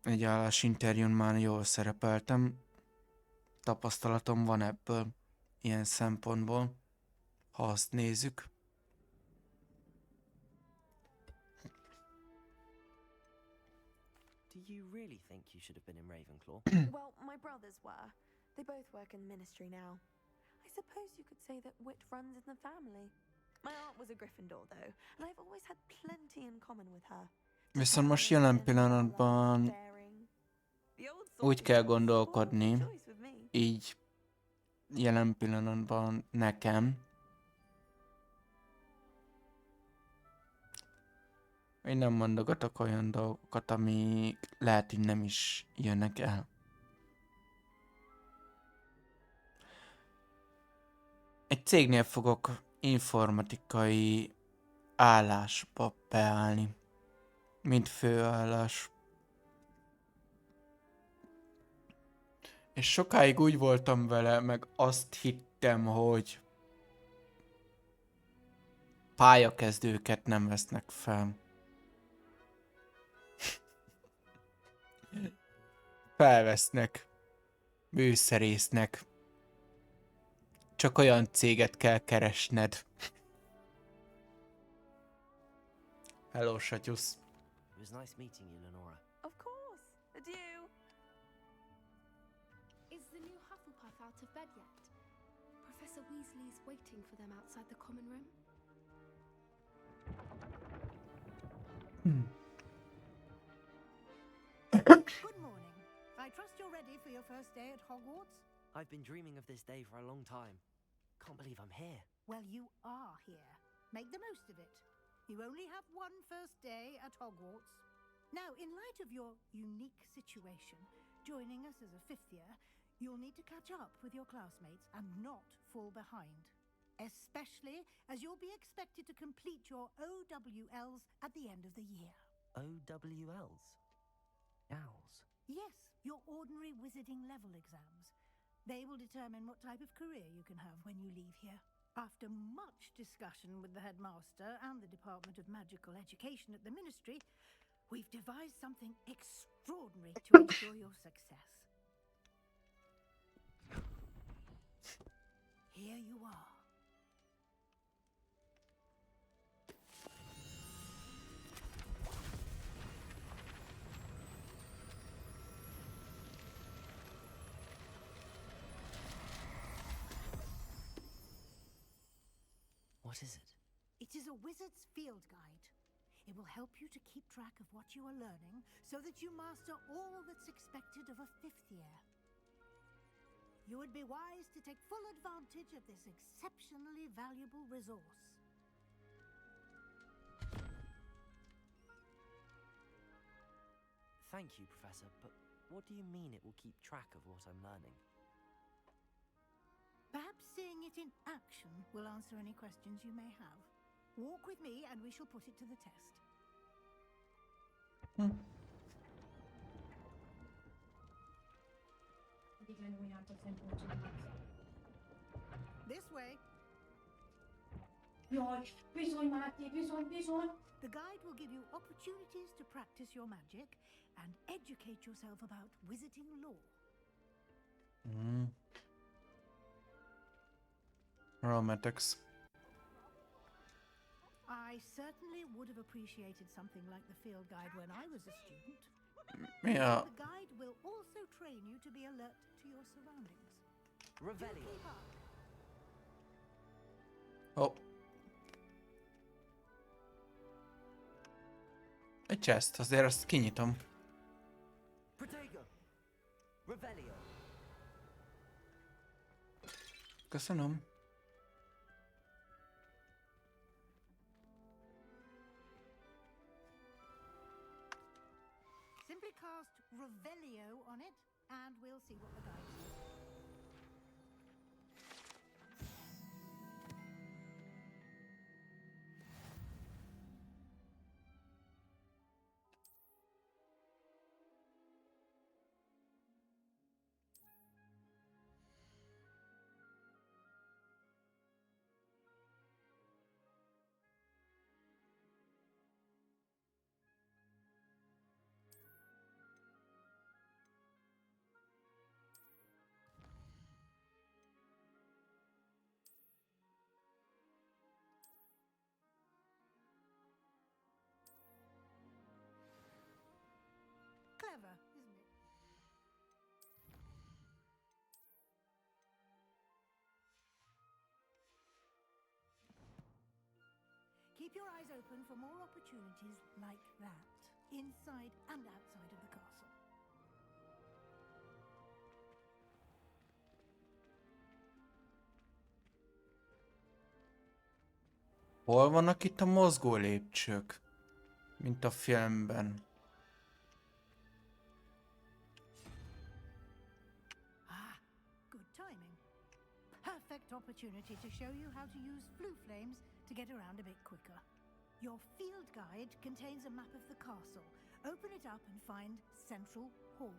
egy állásinterjún már jól szerepeltem, tapasztalatom van ebből, ilyen szempontból, ha azt nézzük. Do you really think you should have been in Ravenclaw? Well, my brothers were. They both work in the ministry now. I suppose you could say that wit runs in the family. My aunt was a Gryffindor, though, and I've always had plenty in common with her. Viszont most jelen pillanatban úgy kell gondolkodni, így jelen pillanatban nekem, én nem mondogatok olyan dolgokat, amik lehet, hogy nem is jönnek el. Egy cégnél fogok informatikai állásba beállni, mint főállás. És sokáig úgy voltam vele, meg azt hittem, hogy pályakezdőket nem vesznek fel. Felvesznek. Műszerésznek. Csak olyan céget kell keresned. Hello, Satyusz. It was nice meeting you, Lenora. Of course. Adieu. Is the new Hufflepuff out of bed yet? Professor Weasley's waiting for them outside the common room. Good morning. I trust you're ready for your first day at Hogwarts? I've been dreaming of this day for a long time. Can't believe I'm here. Well, you are here. Make the most of it. You only have one first day at Hogwarts. Now, in light of your unique situation, joining us as a fifth year, you'll need to catch up with your classmates and not fall behind. Especially as you'll be expected to complete your OWLs at the end of the year. OWLs? Owls? Yes, your ordinary wizarding level exams. They will determine what type of career you can have when you leave here. After much discussion with the headmaster and the Department of Magical Education at the Ministry, we've devised something extraordinary to ensure your success. Here you are. What is it? It is a wizard's field guide. It will help you to keep track of what you are learning so that you master all that's expected of a fifth year. You would be wise to take full advantage of this exceptionally valuable resource. Thank you, Professor, but what do you mean it will keep track of what I'm learning? Perhaps seeing it in action will answer any questions you may have. Walk with me and we shall put it to the test. This way. The guide will give you opportunities to practice your magic and educate yourself about wizarding lore. Romantics. I certainly would have appreciated something like the field guide when I was a student. Yeah. The guide will also train you to be alert to your Revelio. Ó. Egy chest, azért azt kinyitom. Protego. Revelio. Köszönöm. Simply cast Revelio on it, and we'll see what the guide says. Clever, isn't it? Keep your eyes open for more opportunities like that, inside and outside of the castle. Hol vannak itt a mozgó lépcsők? Mint a filmben. Ah, good timing. Perfect opportunity to show you how to use flue flames to get around a bit quicker. Your field guide contains a map of the castle. Open it up and find Central Hall.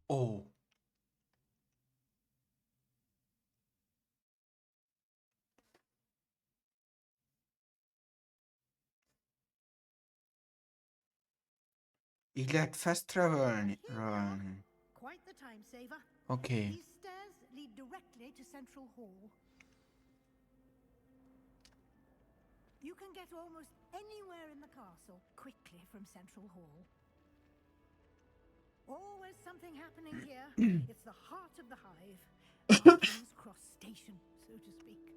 Ó. Így lehet fast travelni. Quite the time saver. Okay. These stairs lead directly to Central Hall. You can get almost anywhere in the castle quickly from Central Hall. Always something happening here. It's the heart of the hive. King's Cross Station, so to speak.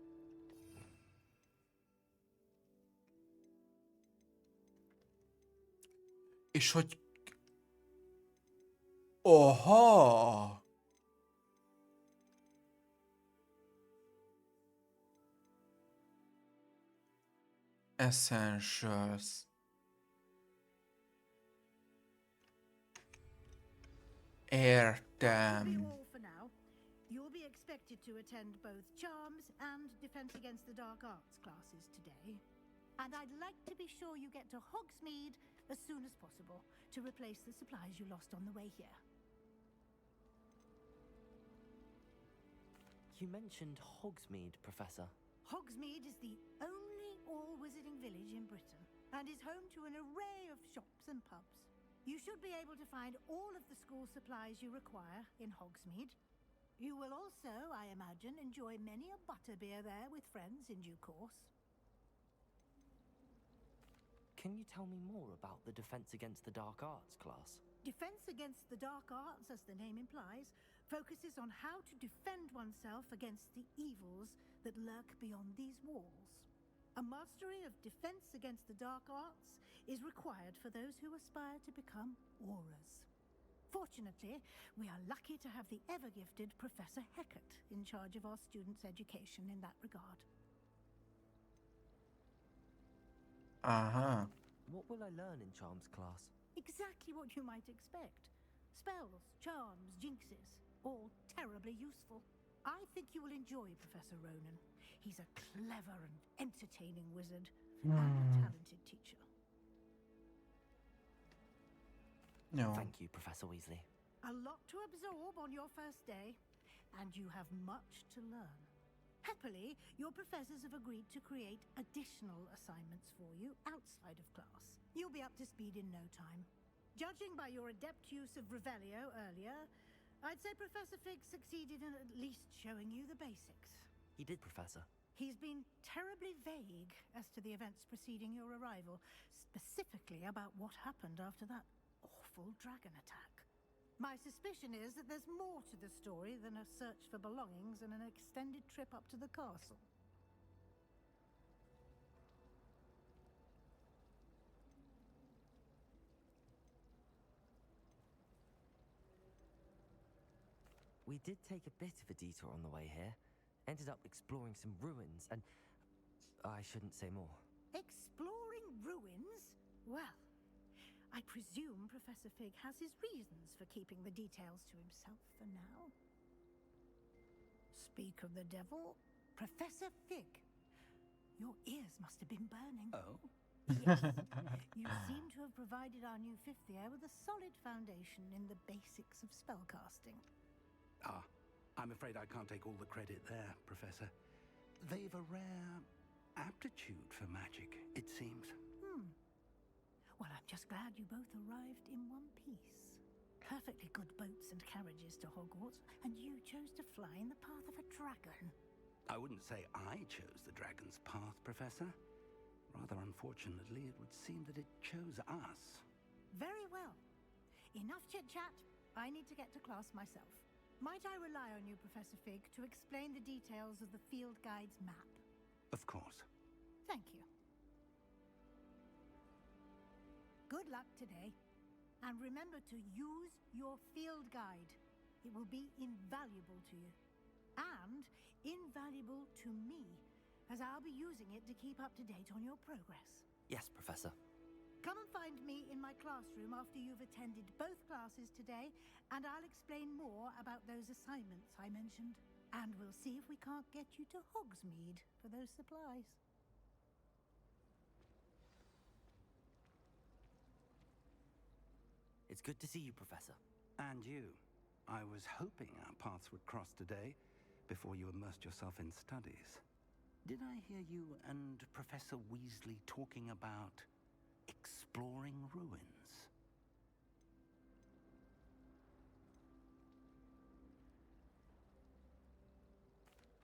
És hogy... Oha! Essentials. Értem. All for now. You'll be expected to attend both Charms and Defense Against the Dark Arts classes today. And I'd like to be sure you get to Hogsmeade as soon as possible to replace the supplies you lost on the way here. You mentioned Hogsmeade, Professor. Hogsmeade is the only all-wizarding village in Britain and is home to an array of shops and pubs. You should be able to find all of the school supplies you require in Hogsmeade. You will also, I imagine, enjoy many a butterbeer there with friends in due course. Can you tell me more about the Defense Against the Dark Arts class? Defense Against the Dark Arts, as the name implies, focuses on how to defend oneself against the evils that lurk beyond these walls. A mastery of Defense Against the Dark Arts is required for those who aspire to become Aurors. Fortunately, we are lucky to have the ever-gifted Professor Hecat in charge of our students' education in that regard. Aha. What will I learn in Charms class? Exactly what you might expect. Spells, charms, jinxes, all terribly useful. I think you will enjoy Professor Ronan. He's a clever and entertaining wizard and a talented teacher. No. Thank you, Professor Weasley. A lot to absorb on your first day, and you have much to learn. Happily, your professors have agreed to create additional assignments for you outside of class. You'll be up to speed in no time. Judging by your adept use of Revelio earlier, I'd say Professor Fig succeeded in at least showing you the basics. He did, Professor. He's been terribly vague as to the events preceding your arrival, specifically about what happened after that awful dragon attack. My suspicion is that there's more to the story than a search for belongings and an extended trip up to the castle. We did take a bit of a detour on the way here. Ended up exploring some ruins and... I shouldn't say more. Exploring ruins? Well, I presume Professor Fig has his reasons for keeping the details to himself for now. Speak of the devil, Professor Fig. Your ears must have been burning. Oh? Yes. You seem to have provided our new fifth year with a solid foundation in the basics of spellcasting. Ah, I'm afraid I can't take all the credit there, Professor. They've a rare aptitude for magic, it seems. Well, I'm just glad you both arrived in one piece. Perfectly good boats and carriages to Hogwarts, and you chose to fly in the path of a dragon. I wouldn't say I chose the dragon's path, Professor. Rather unfortunately, it would seem that it chose us. Very well. Enough chit-chat. I need to get to class myself. Might I rely on you, Professor Fig, to explain the details of the field guide's map? Of course. Thank you. Good luck today. And remember to use your field guide. It will be invaluable to you. And invaluable to me, as I'll be using it to keep up to date on your progress. Yes, Professor. Come and find me in my classroom after you've attended both classes today, and I'll explain more about those assignments I mentioned. And we'll see if we can't get you to Hogsmeade for those supplies. It's good to see you, Professor. And you. I was hoping our paths would cross today, before you immersed yourself in studies. Did I hear you and Professor Weasley talking about exploring ruins?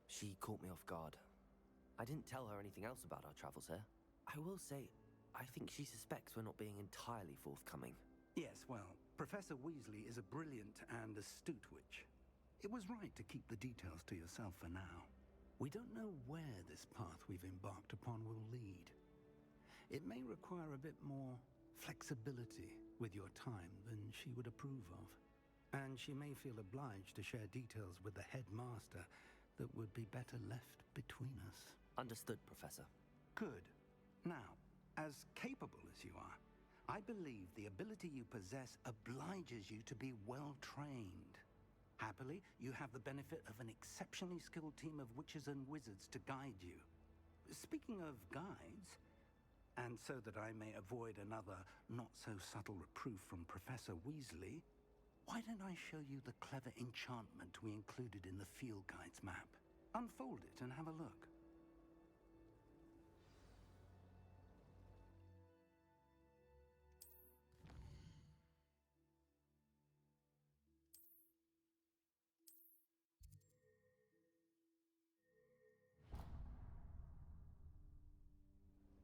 She caught me off guard. I didn't tell her anything else about our travels here. I will say, I think she suspects we're not being entirely forthcoming. Yes, well, Professor Weasley is a brilliant and astute witch. It was right to keep the details to yourself for now. We don't know where this path we've embarked upon will lead. It may require a bit more flexibility with your time than she would approve of. And she may feel obliged to share details with the headmaster that would be better left between us. Understood, Professor. Good. Now, as capable as you are, I believe the ability you possess obliges you to be well trained. Happily, you have the benefit of an exceptionally skilled team of witches and wizards to guide you. Speaking of guides, and so that I may avoid another not-so-subtle reproof from Professor Weasley, why don't I show you the clever enchantment we included in the field guide's map? Unfold it and have a look.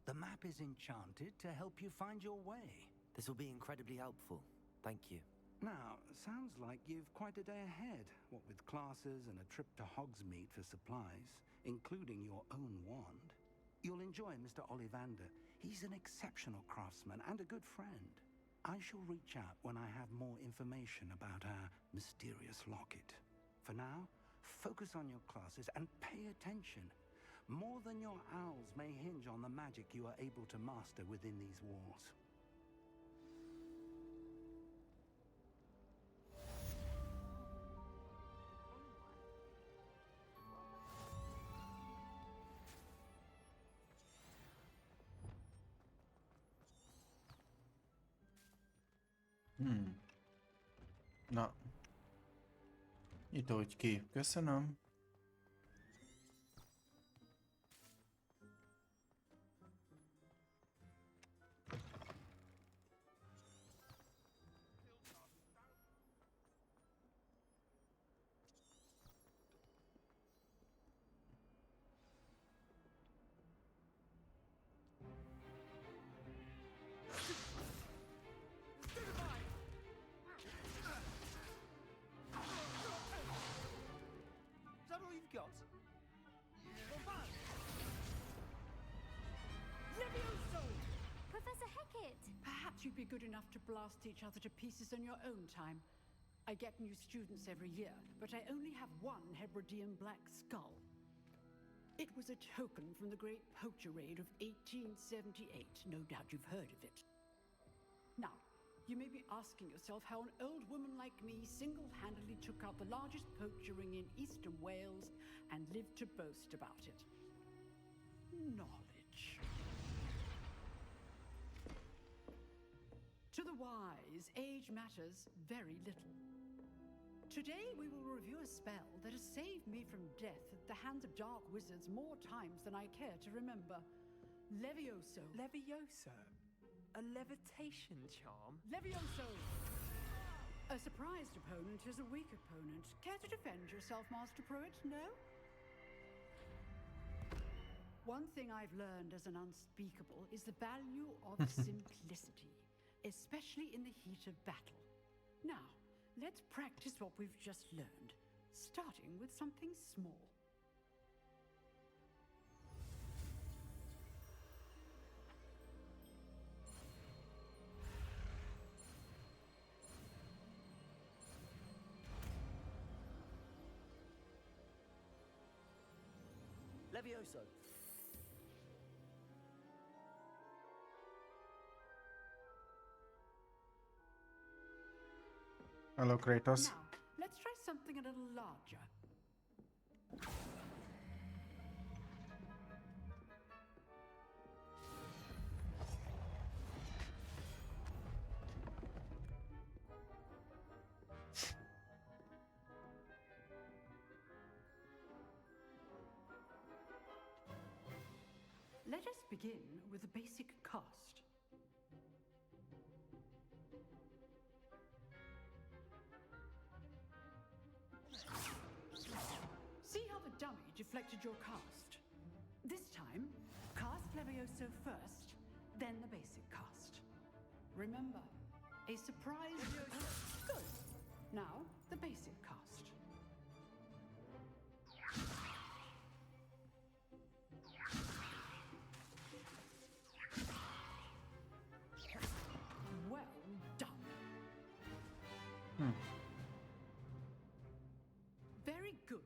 The map is enchanted to help you find your way. This will be incredibly helpful. Thank you. Now, sounds like you've quite a day ahead, what with classes and a trip to Hogsmeade for supplies, including your own wand. You'll enjoy Mr. Ollivander. He's an exceptional craftsman and a good friend. I shall reach out when I have more information about our mysterious locket. For now, focus on your classes and pay attention. More than your owls may hinge on the magic you are able to master within these walls. Na. Nyitódj ki. Köszönöm. Is that all you've got? Levioso! Professor Hecat! Perhaps you'd be good enough to blast each other to pieces in your own time. I get new students every year, but I only have one Hebridean black skull. It was a token from the Great Poacher Raid of 1878. No doubt you've heard of it. Now, you may be asking yourself how an old woman like me single-handedly took out the largest poacher ring in eastern Wales and lived to boast about it. Knowledge. To the wise, age matters very little. Today we will review a spell that has saved me from death at the hands of dark wizards more times than I care to remember. Levioso. Levioso? A levitation charm? Levioso! A surprised opponent is a weak opponent. Care to defend yourself, Master Pruitt? No? One thing I've learned as an unspeakable is the value of simplicity, especially in the heat of battle. Now, let's practice what we've just learned, starting with something small. Levioso. Hello, Kratos. Now, let's try something a little larger. Let us begin with the basic cast. See how the dummy deflected your cast? This time, cast Levioso first, then the basic cast. Remember, a surprise... Good. Now, the basic cast. Well done. Very good.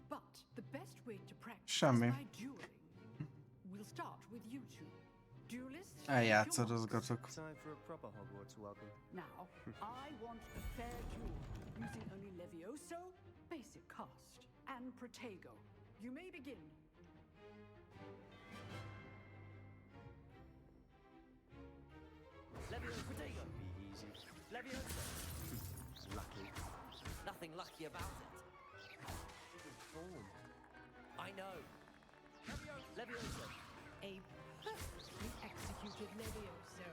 But the best way to practice is Semmi. by dueling. We'll start with you two. Duelists, Eljátszadozgatok. Time for a proper Hogwarts welcome. now, I want a fair duel, using only Levioso, basic cast, and Protego. You may begin. Levioso. Protego. Be easy. Levioso. Lucky. Nothing lucky about it. Good form. I know. Levioso. A perfectly executed Levioso.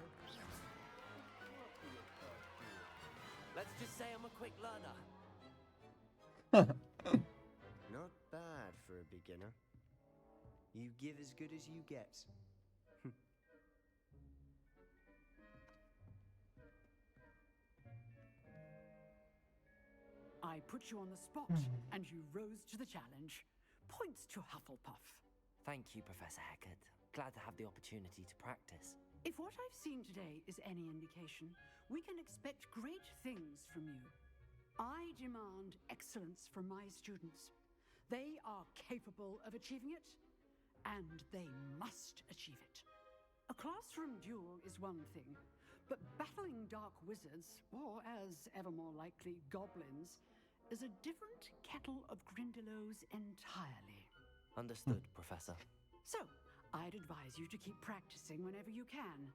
Let's just say I'm a quick learner. Not bad for a beginner. You give as good as you get. I put you on the spot, and you rose to the challenge. Points to Hufflepuff. Thank you, Professor Hecat. Glad to have the opportunity to practice. If what I've seen today is any indication, we can expect great things from you. I demand excellence from my students. They are capable of achieving it, and they must achieve it. A classroom duel is one thing, but battling dark wizards, or as ever more likely, goblins, is a different kettle of Grindylows entirely. Understood, Professor. So, I'd advise you to keep practicing whenever you can.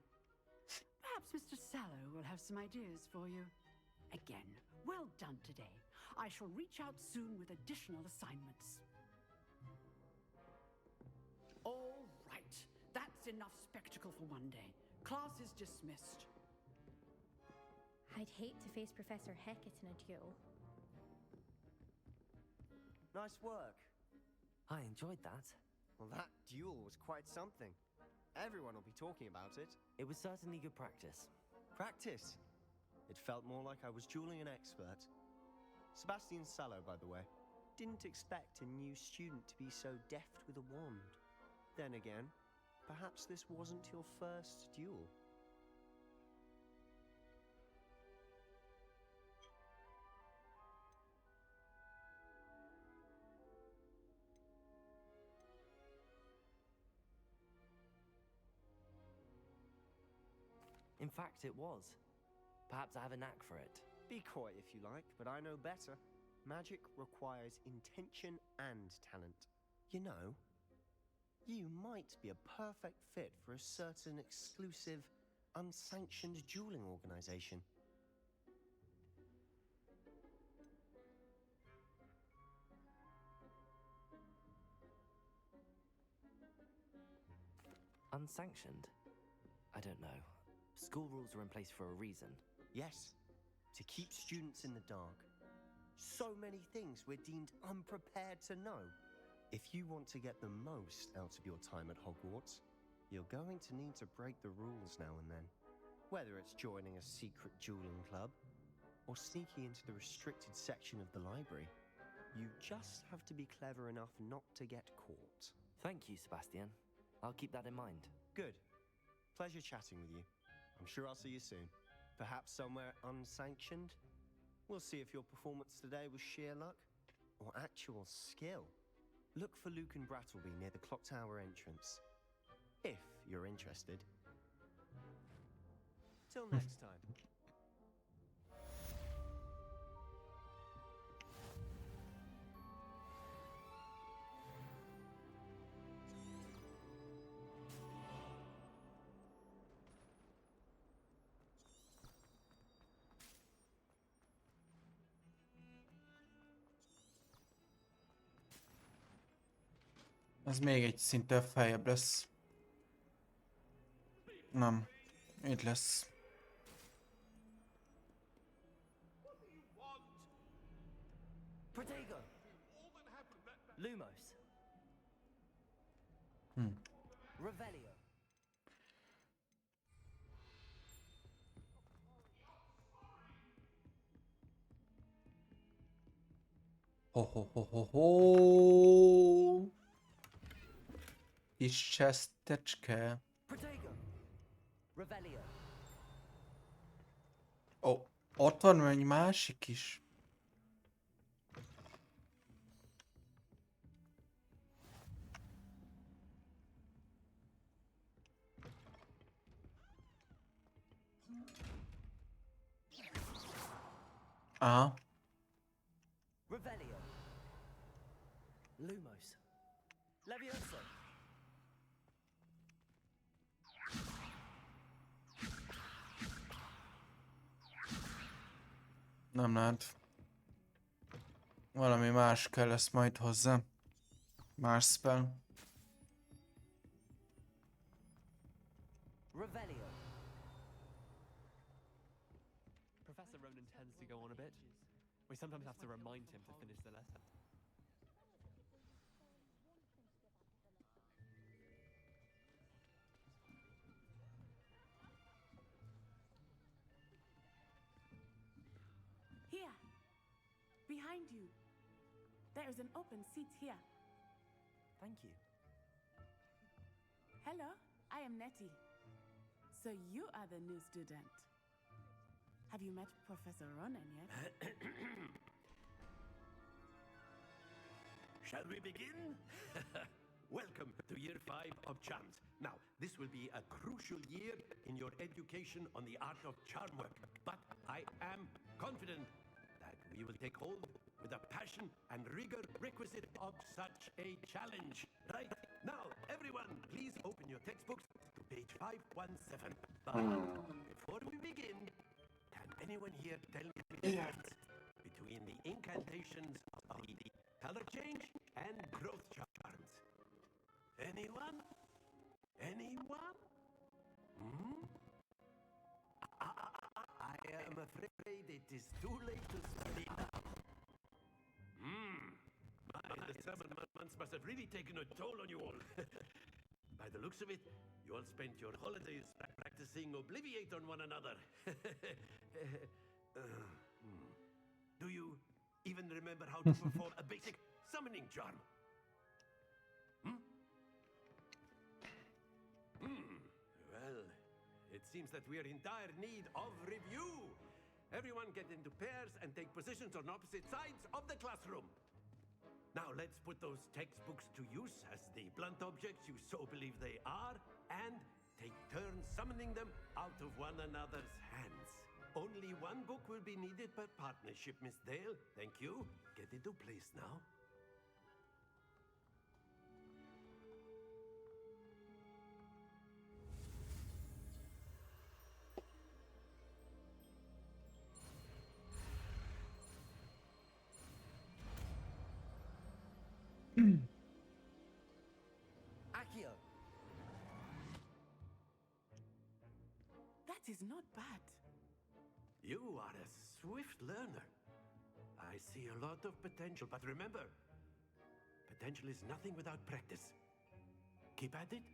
Perhaps Mr. Sallow will have some ideas for you. Again, well done today. I shall reach out soon with additional assignments. All right, that's enough spectacle for one day. Class is dismissed. I'd hate to face Professor Hecat in a duel. Nice work. I enjoyed that. Well, that duel was quite something. Everyone will be talking about it. It was certainly good practice. Practice? It felt more like I was dueling an expert. Sebastian Sallow, by the way. Didn't expect a new student to be so deft with a wand. Then again, perhaps this wasn't your first duel. In fact, it was. Perhaps I have a knack for it. Be coy if you like, but I know better. Magic requires intention and talent. You know, you might be a perfect fit for a certain exclusive, unsanctioned dueling organization. Unsanctioned? I don't know. School rules are in place for a reason. Yes, to keep students in the dark. So many things we're deemed unprepared to know. If you want to get the most out of your time at Hogwarts, you're going to need to break the rules now and then. Whether it's joining a secret dueling club, or sneaking into the restricted section of the library, you just have to be clever enough not to get caught. Thank you, Sebastian. I'll keep that in mind. Good. Pleasure chatting with you. I'm sure I'll see you soon. Perhaps somewhere unsanctioned? We'll see if your performance today was sheer luck or actual skill. Look for Luke and Brattleby near the clock tower entrance, if you're interested. Till next time. Az még egy szinttel feljebb lesz. Nem. Itt lesz. Protego! Lumos! Revelio! Ho ho ho ho ho! Kis csesztecske. Protego! Revelio! Ó, ott van egy másik is. Aha. Revelio! Lumos! Levioso! Nem lehet. Valami más kell lesz majd hozzá. Más spell. Revelio! Professor Ronan tends to go on a bit. We sometimes have to remind him to finish the lesson. Here, behind you. There is an open seat here. Thank you. Hello, I am Nettie. So you are the new student. Have you met Professor Ronan yet? Shall we begin? Welcome to year 5 of charms. Now, this will be a crucial year in your education on the art of charm work. But I am confident that we will take hold with the passion and rigor requisite of such a challenge. Right? Now, everyone, please open your textbooks to page 517. But before we begin, can anyone here tell me the difference between the incantations of the color change and growth charms? Anyone? Anyone? Hmm? I am afraid it is too late to speak now. The summer months must have really taken a toll on you all. By the looks of it, you all spent your holidays practicing Obliviate on one another. Do you even remember how to perform a basic summoning charm? Well, it seems that we are in dire need of review. Everyone get into pairs and take positions on opposite sides of the classroom. Now let's put those textbooks to use as the blunt objects you so believe they are, and take turns summoning them out of one another's hands. Only one book will be needed per partnership, Miss Dale. Thank you. Get into place now. Akio. That is not bad. You are a swift learner. I see a lot of potential, but remember, potential is nothing without practice. Keep at it.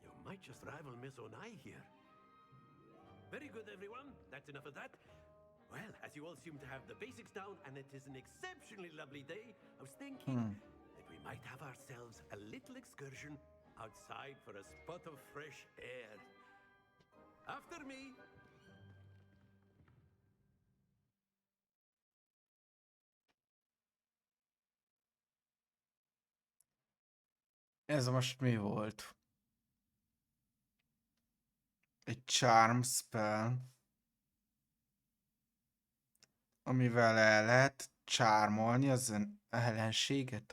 You might just rival Miss Onai here. Very good, everyone. That's enough of that. Well, as you all seem to have the basics down, and it is an exceptionally lovely day, I was thinking that we might have ourselves a little excursion outside for a spot of fresh air. After me. Ez most mi volt? Egy charm spell, amivel el lehet charmolni az ellenséget.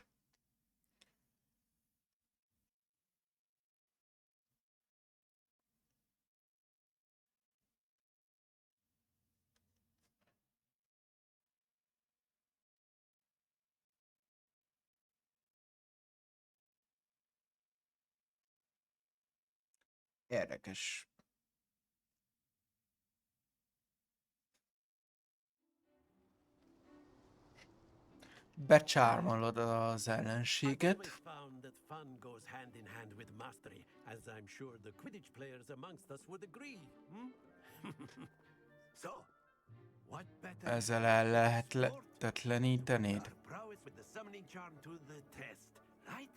Érdekes. Becsármolod az ellenséget. Found that fun goes hand in hand with mastery, as I'm sure the Quidditch players amongst us would agree. So, what better Ezzel el lehet lehetetlenítenéd. prowess with the summoning charm to the test, right?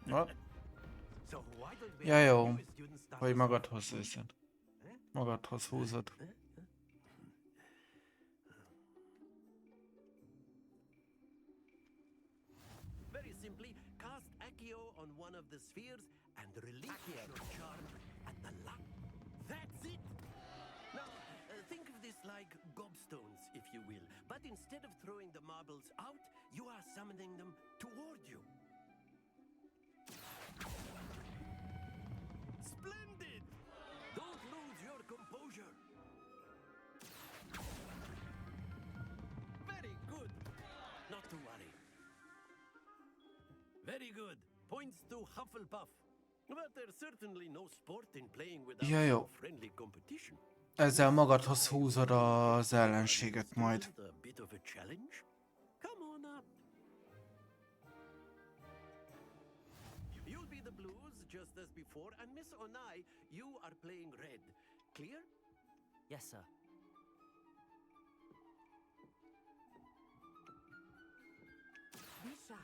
Na. Ja, jó, hogy magadhoz viszed. Magadhoz húzod. Very simply, cast Accio on one of the spheres and release your charm at the last. That's it! Now, think of this like gobstones, if you will. But instead of throwing the marbles out, you are summoning them toward you. Splendid! Don't lose your composure. Very good. Not to worry. Very good. Points to Hufflepuff. But there's certainly no sport in playing without Ja, friendly competition. Ezzel magadhoz húzod az ellenséget majd. A bit of a challenge? Come on up. You'll be the blues just as before, and Miss Onai, you are playing red. Clear? Yes, sir. Be sharp.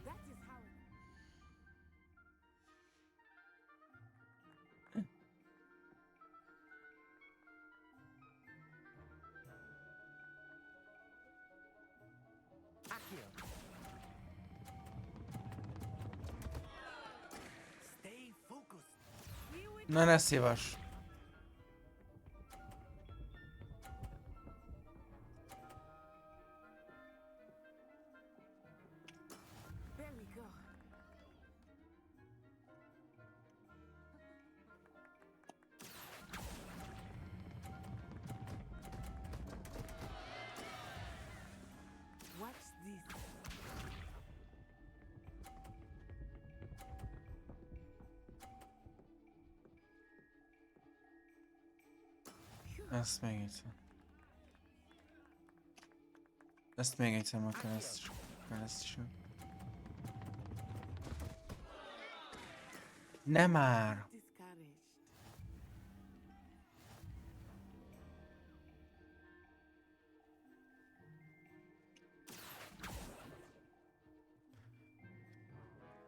That is how it... Na ne szívas. There we go. Watch this. Ezt még egyszer. Ezt még egyszer meg kell ezt is. Nem már! Discouraged.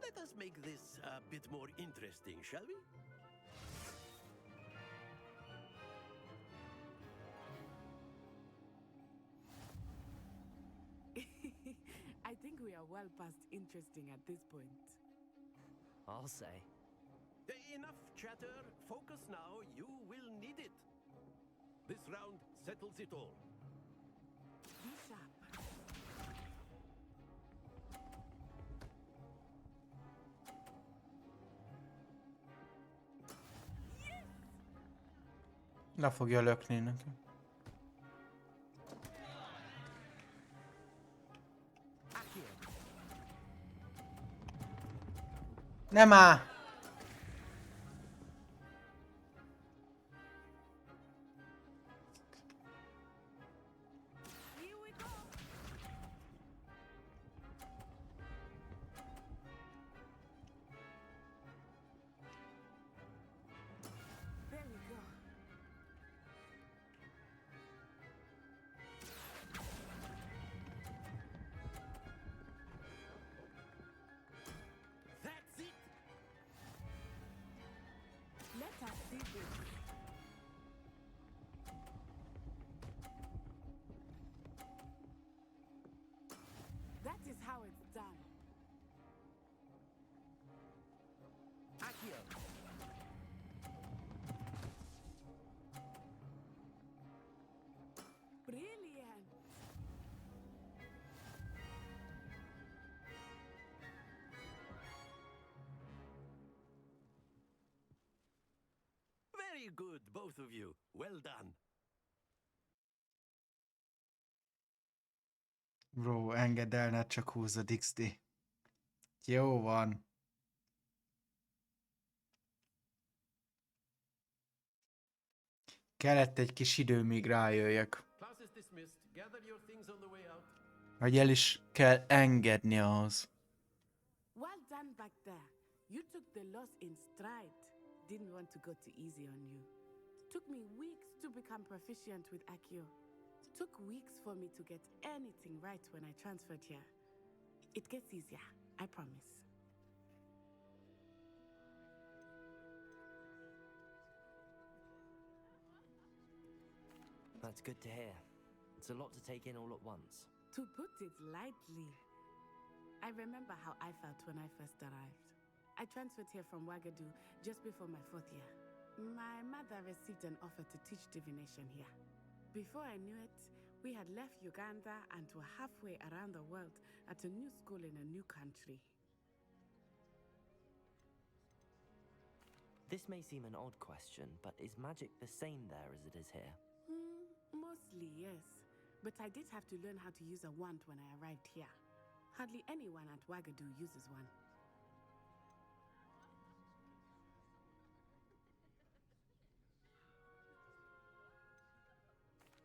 Let us make this a bit more interesting, shall we? I think we are well past interesting at this point. I'll say. Enough chatter. Focus now. You will need it. This round settles it all. Be sharp. Le fogja lökni nekem. Nem már! Here we go. There we go. That's it. Let us see this. That is how it's done. Accio. Brilliant. Very good, both of you. Well done. Bro, engedd el, ne csak húzzad XD. Jó van. Kellett egy kis idő, míg rájöjjek. Class is dismissed. Gather your things on the way out. Hogy el is kell engedni ahhoz. Well done back there. You took the loss in stride. Didn't want to go too easy on you. Took me weeks to become proficient with Accio. Took weeks for me to get anything right when I transferred here. It gets easier, I promise. That's good to hear. It's a lot to take in all at once. To put it lightly, I remember how I felt when I first arrived. I transferred here from Wagadu just before my 4th year. My mother received an offer to teach divination here. Before I knew it, we had left Uganda and were halfway around the world at a new school in a new country. This may seem an odd question, but is magic the same there as it is here? Mostly, yes. But I did have to learn how to use a wand when I arrived here. Hardly anyone at Wagadu uses one.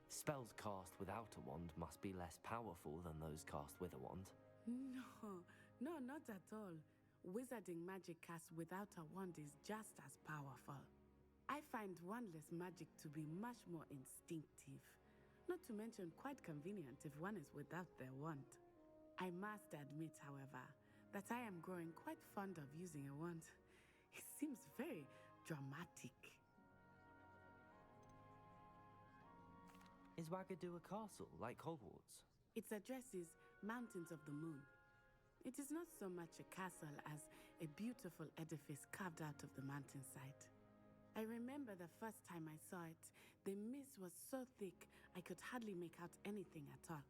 Spells cast without a wand must be less powerful than those cast with a wand. No, not at all. Wizarding magic cast without a wand is just as powerful. I find wandless magic to be much more instinctive. Not to mention quite convenient if one is without their wand. I must admit, however, that I am growing quite fond of using a wand. It seems very dramatic. Is Wagadu a castle, like Hogwarts? Its address is Mountains of the Moon. It is not so much a castle as a beautiful edifice carved out of the mountainside. I remember the first time I saw it. The mist was so thick, I could hardly make out anything at all.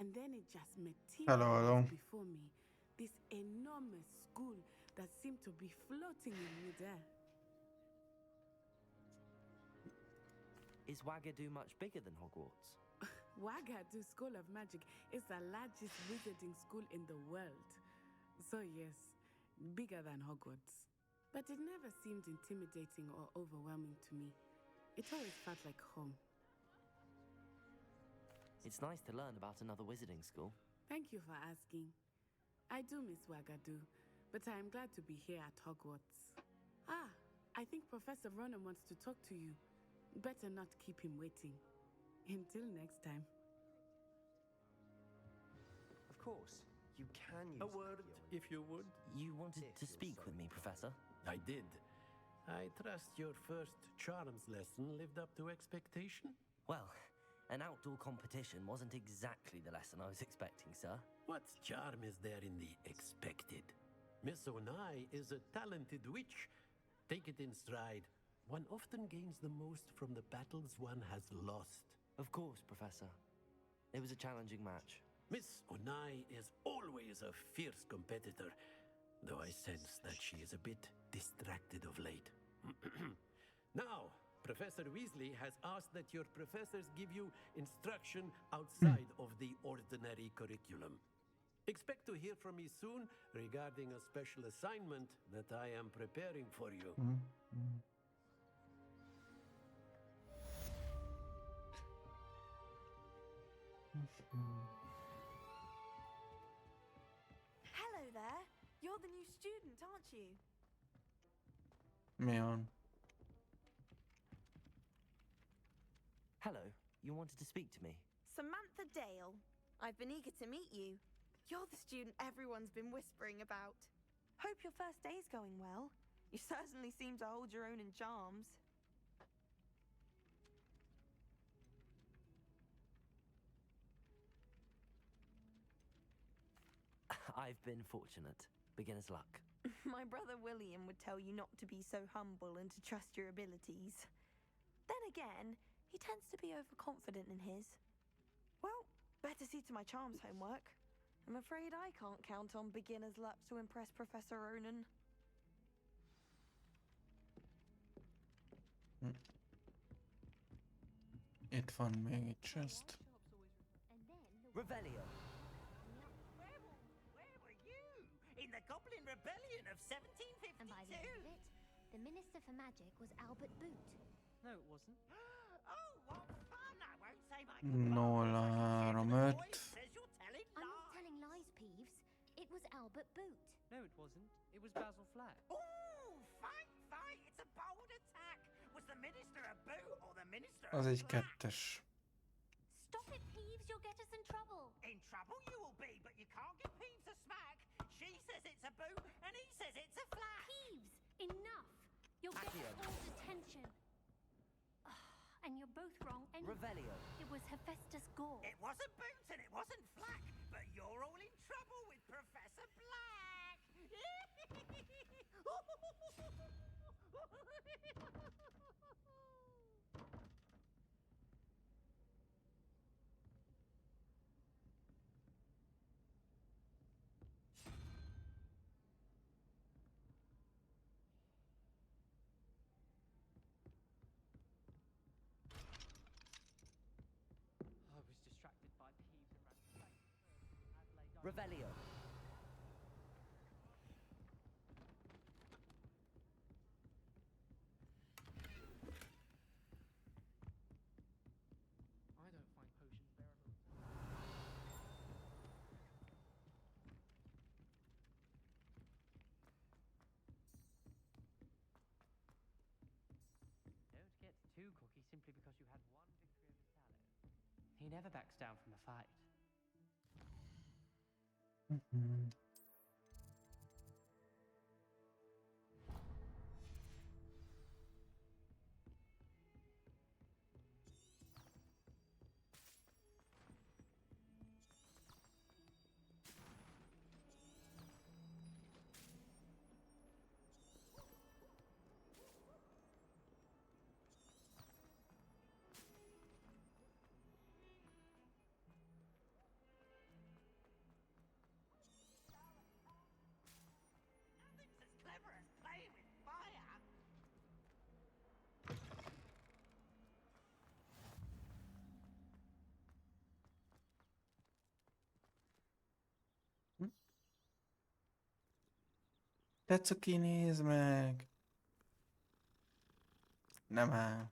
And then it just materialized before me. This enormous school that seemed to be floating in midair. Is Wagadu much bigger than Hogwarts? Wagadu School of Magic is the largest wizarding school in the world. So yes, bigger than Hogwarts. But it never seemed intimidating or overwhelming to me. It always felt like home. It's nice to learn about another wizarding school. Thank you for asking. I do miss Wagadu, but I am glad to be here at Hogwarts. Ah, I think Professor Ronan wants to talk to you. Better not keep him waiting. Until next time. Of course, you can use A word, if you would. You wanted to speak with me, Professor? I did. I trust your first charms lesson lived up to expectation? Well, an outdoor competition wasn't exactly the lesson I was expecting, sir. What charm is there in the expected? Miss Onai is a talented witch. Take it in stride. One often gains the most from the battles one has lost. Of course, Professor. It was a challenging match. Miss Onai is always a fierce competitor, though I sense that she is a bit distracted of late. Now, Professor Weasley has asked that your professors give you instruction outside of the ordinary curriculum. Expect to hear from me soon regarding a special assignment that I am preparing for you. Hello there. You're the new student, aren't you? Man. Hello, you wanted to speak to me? Samantha Dale. I've been eager to meet you. You're the student everyone's been whispering about. Hope your first day's going well. You certainly seem to hold your own in charms. I've been fortunate. Beginner's luck. My brother William would tell you not to be so humble and to trust your abilities. Then again, he tends to be overconfident in his. Well, better see to my charms homework. I'm afraid I can't count on beginner's luck to impress Professor Ronan. Itt van még egy chest. Revelio. Where were you? In the Goblin Rebellion of 1752? And by the end of it, the Minister for Magic was Albert Boot. No, it wasn't. Oh, what fun! I won't say my 0-5. says you're telling I'm not telling lies, Peeves. It was Albert Boot. No, it wasn't. It was Basil Flack. Oh, fight! It's a bold attack! Was the Minister a boot or the Minister Az a egy flat? 2-es. Stop it, Peeves. You'll get us in trouble. In trouble you will be, but you can't get Peeves a smack. She says it's a boot and he says it's a flat. Peeves, enough. You'll get us all detention. And you're both wrong anyway. Revelio. It was Hephaestus Gore. It wasn't boot and it wasn't flack, but you're all in trouble with Professor Black. I was distracted by Peeves and ran straight. Revelio. I don't find potions bearable. Don't get too cocky simply because you had one victory over Sallow. He never backs down from a fight. Tetsuki, nézd meg! Nem áll.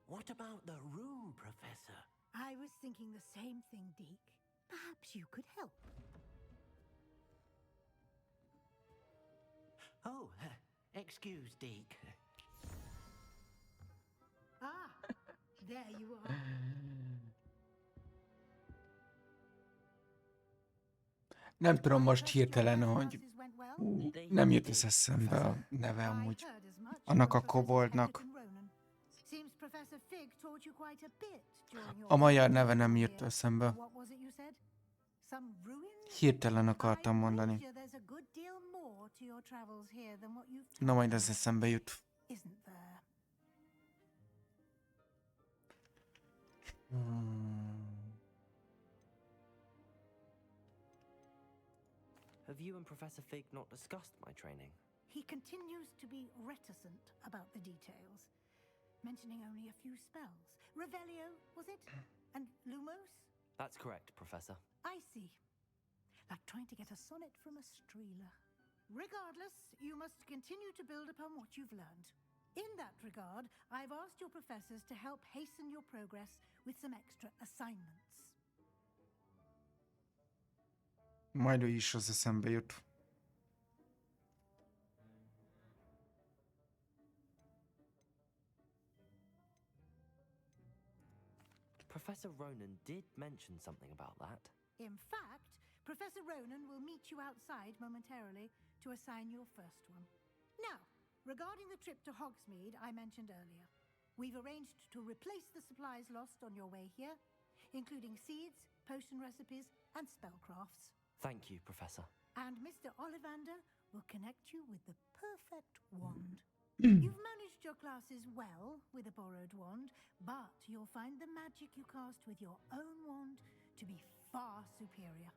What about the room, Professor? I was thinking the same thing, Deke. Perhaps you could help. Oh, excuse, Deke. Ah, there you are. Nem tudom most hirtelen, hogy nem jut az eszembe a neve amúgy annak a koboldnak. Seems Professor Fig taught you quite a bit during your A magyar neve nem jut eszembe. What was it you said? Some ruins? Hirtelen akartam mondani. There's a good deal more to your travels here than what you've Na majd az eszembe jut. Isn't there? Have you and Professor Fig not discussed my training? He continues to be reticent about the details, mentioning only a few spells. Revelio, was it? And Lumos? That's correct, Professor. I see. Like trying to get a sonnet from a streeler. Regardless, you must continue to build upon what you've learned. In that regard, I've asked your professors to help hasten your progress with some extra assignments. Majd ő is az eszembe jut. Professor Ronan did mention something about that. In fact, Professor Ronan will meet you outside momentarily to assign your first one. Now, regarding the trip to Hogsmeade I mentioned earlier, we've arranged to replace the supplies lost on your way here, including seeds, potion recipes, and spellcrafts. Thank you, Professor. And Mr. Ollivander will connect you with the perfect wand. You've managed your classes well with a borrowed wand, but you'll find the magic you cast with your own wand to be far superior.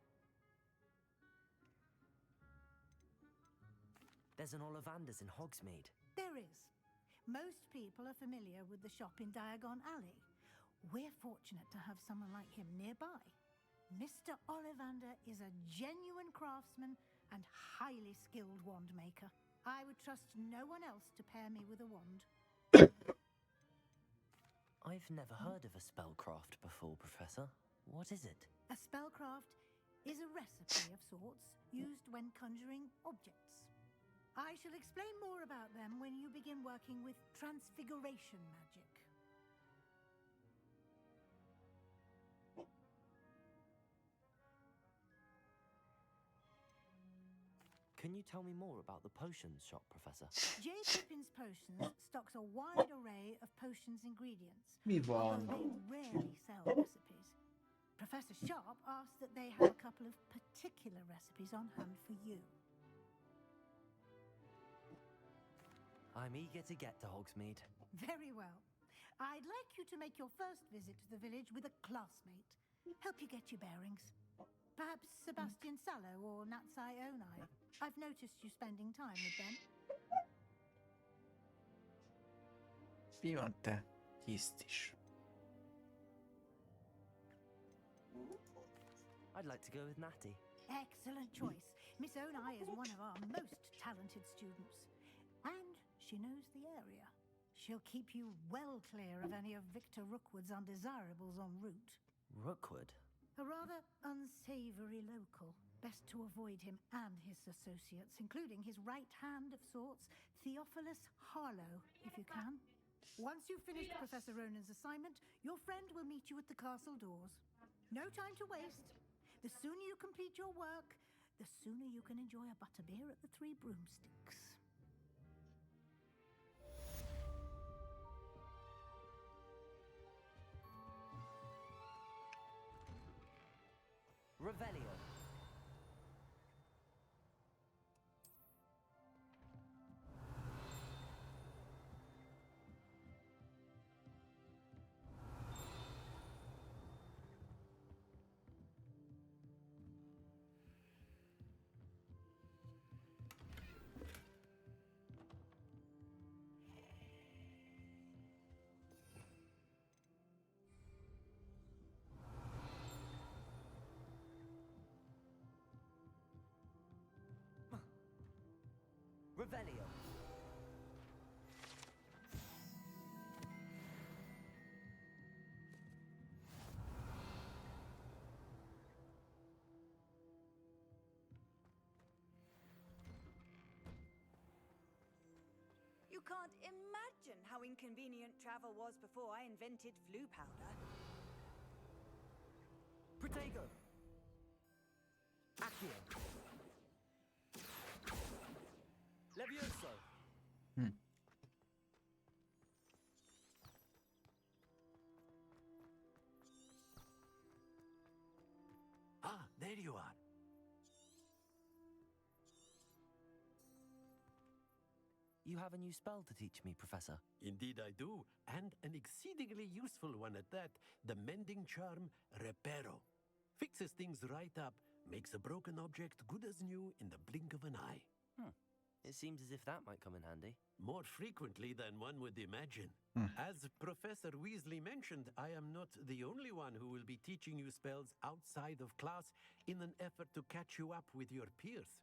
There's an Ollivander's in Hogsmeade. There is. Most people are familiar with the shop in Diagon Alley. We're fortunate to have someone like him nearby. Mr. Ollivander is a genuine craftsman and highly skilled wand maker. I would trust no one else to pair me with a wand. I've never heard of a spellcraft before, Professor. What is it? A spellcraft is a recipe of sorts used when conjuring objects. I shall explain more about them when you begin working with transfiguration magic. Can you tell me more about the potions shop, Professor? J. Pippin's Potions stocks a wide array of potions ingredients, Mi van? although they rarely sell recipes. Professor Sharp asked that they have a couple of particular recipes on hand for you. I'm eager to get to Hogsmeade. Very well. I'd like you to make your first visit to the village with a classmate. Help you get your bearings. Perhaps Sebastian Sallow or Natsai Onai. I've noticed you spending time with them. Mi van te? Tisztis. I'd like to go with Natty. Excellent choice. Miss Onai is one of our most talented students. And she knows the area. She'll keep you well clear of any of Victor Rookwood's undesirables en route. Rookwood? A rather unsavory local. Best to avoid him and his associates, including his right hand of sorts, Theophilus Harlow, if you can. Once you've finished Professor Ronan's assignment, your friend will meet you at the castle doors. No time to waste. The sooner you complete your work, the sooner you can enjoy a butterbeer at the Three Broomsticks. Revelio. Revelio. You can't imagine how inconvenient travel was before I invented flu powder. Protego. Accio. Levioso. Ah, there you are. You have a new spell to teach me, Professor. Indeed I do, and an exceedingly useful one at that. The mending charm, Reparo. Fixes things right up, makes a broken object good as new in the blink of an eye. It seems as if that might come in handy. More frequently than one would imagine. As Professor Weasley mentioned, I am not the only one who will be teaching you spells outside of class in an effort to catch you up with your peers.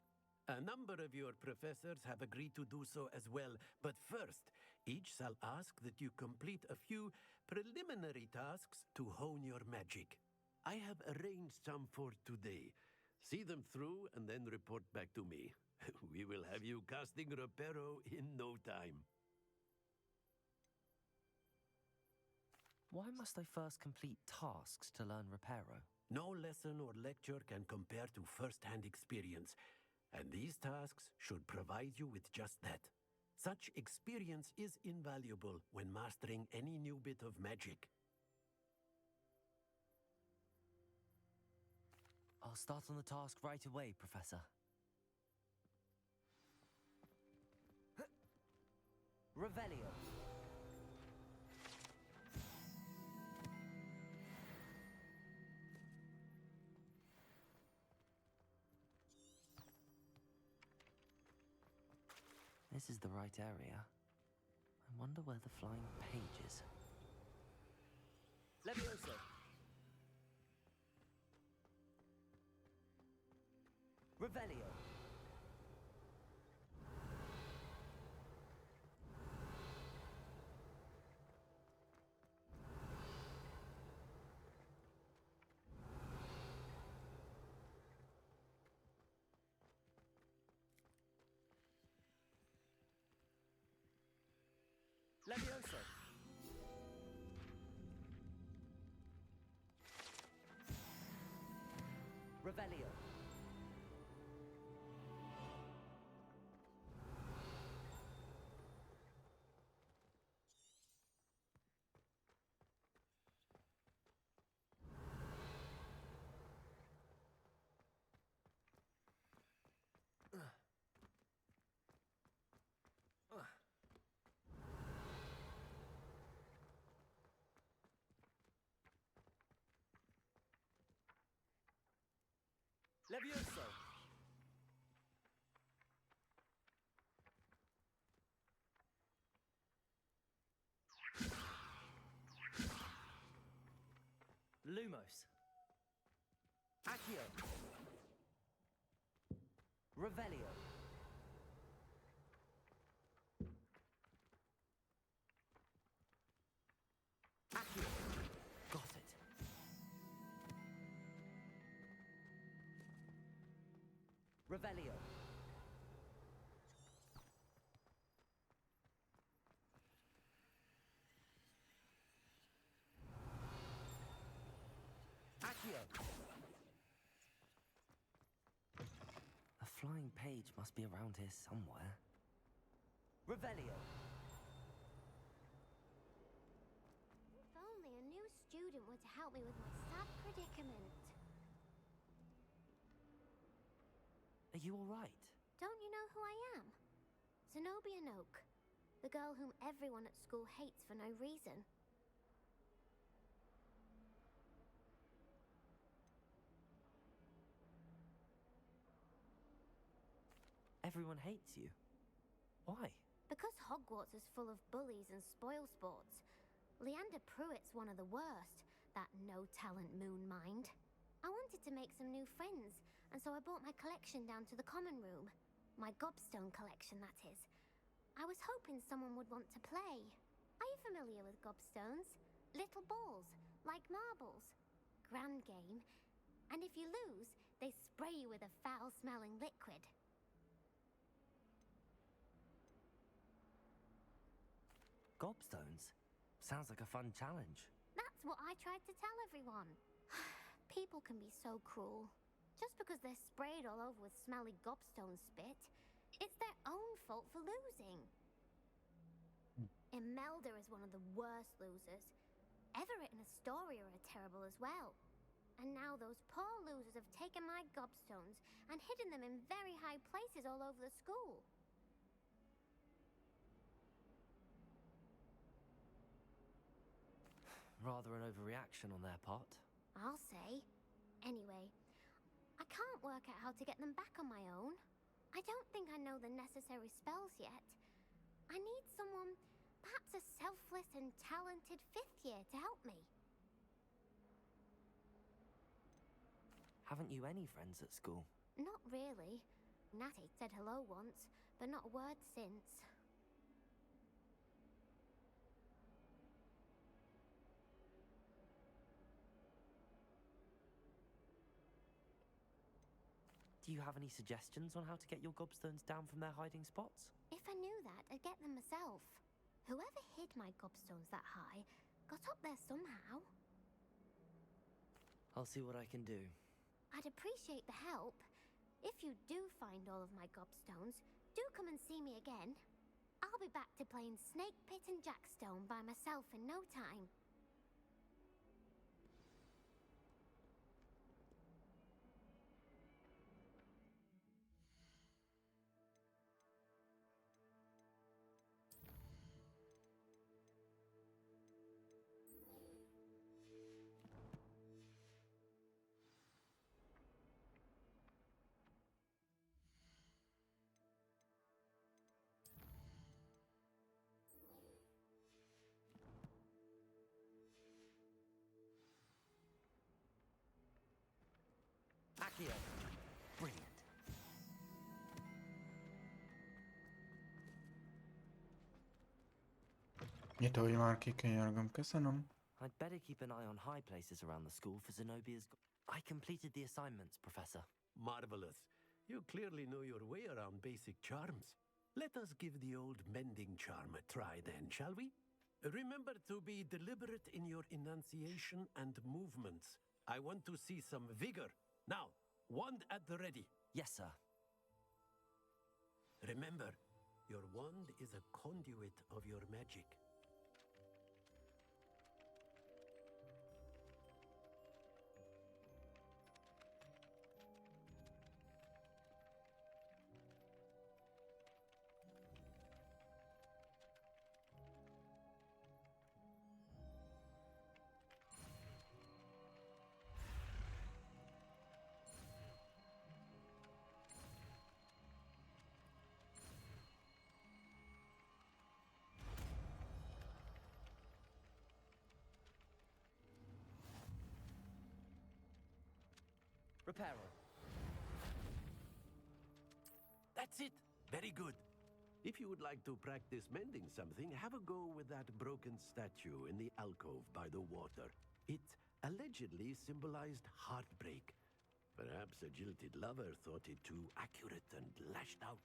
A number of your professors have agreed to do so as well, but first, each shall ask that you complete a few preliminary tasks to hone your magic. I have arranged some for today. See them through and then report back to me. We will have you casting Reparo in no time. Why must I first complete tasks to learn Reparo? No lesson or lecture can compare to first-hand experience, and these tasks should provide you with just that. Such experience is invaluable when mastering any new bit of magic. I'll start on the task right away, Professor. Revelio. This is the right area. I wonder where the flying page is. Levioso. Revelio. Levioso. Revelio. Levioso. Lumos. Accio. Revelio. Accio. Got it. Revelio. Accio. A flying page must be around here somewhere. Revelio. If only a new student were to help me with my sad predicament. Are you all right? Don't you know who I am? Zenobia Noak, the girl whom everyone at school hates for no reason. Everyone hates you. Why? Because Hogwarts is full of bullies and spoilsports. Leander Pruitt's one of the worst, that no-talent moon mind. I wanted to make some new friends, and so I brought my collection down to the common room. My gobstone collection, that is. I was hoping someone would want to play. Are you familiar with gobstones? Little balls, like marbles. Grand game. And if you lose, they spray you with a foul-smelling liquid. Gobstones? Sounds like a fun challenge. That's what I tried to tell everyone. People can be so cruel. Just because they're sprayed all over with smelly gobstone spit, it's their own fault for losing. Imelda is one of the worst losers. Everett and Astoria are terrible as well. And now those poor losers have taken my gobstones and hidden them in very high places all over the school. Rather an overreaction on their part. I'll say. Anyway, I can't work out how to get them back on my own. I don't think I know the necessary spells yet. I need someone, perhaps a selfless and talented 5th year to help me. Haven't you any friends at school? Not really. Natty said hello once, but not a word since. Do you have any suggestions on how to get your gobstones down from their hiding spots? If I knew that, I'd get them myself. Whoever hid my gobstones that high got up there somehow. I'll see what I can do. I'd appreciate the help. If you do find all of my gobstones, do come and see me again. I'll be back to playing Snake Pit and Jackstone by myself in no time. Accio! Brilliant. Nyitói már kikönyörgöm, köszönöm. I'd better keep an eye on high places around the school for Zenobia's... I completed the assignments, Professor. Marvelous. You clearly know your way around basic charms. Let us give the old mending charm a try then, shall we? Remember to be deliberate in your enunciation and movements. I want to see some vigor. Now, wand at the ready. Yes, sir. Remember, your wand is a conduit of your magic. Reparo. That's it. Very good. If you would like to practice mending something, have a go with that broken statue in the alcove by the water. It allegedly symbolized heartbreak. Perhaps a jilted lover thought it too accurate and lashed out.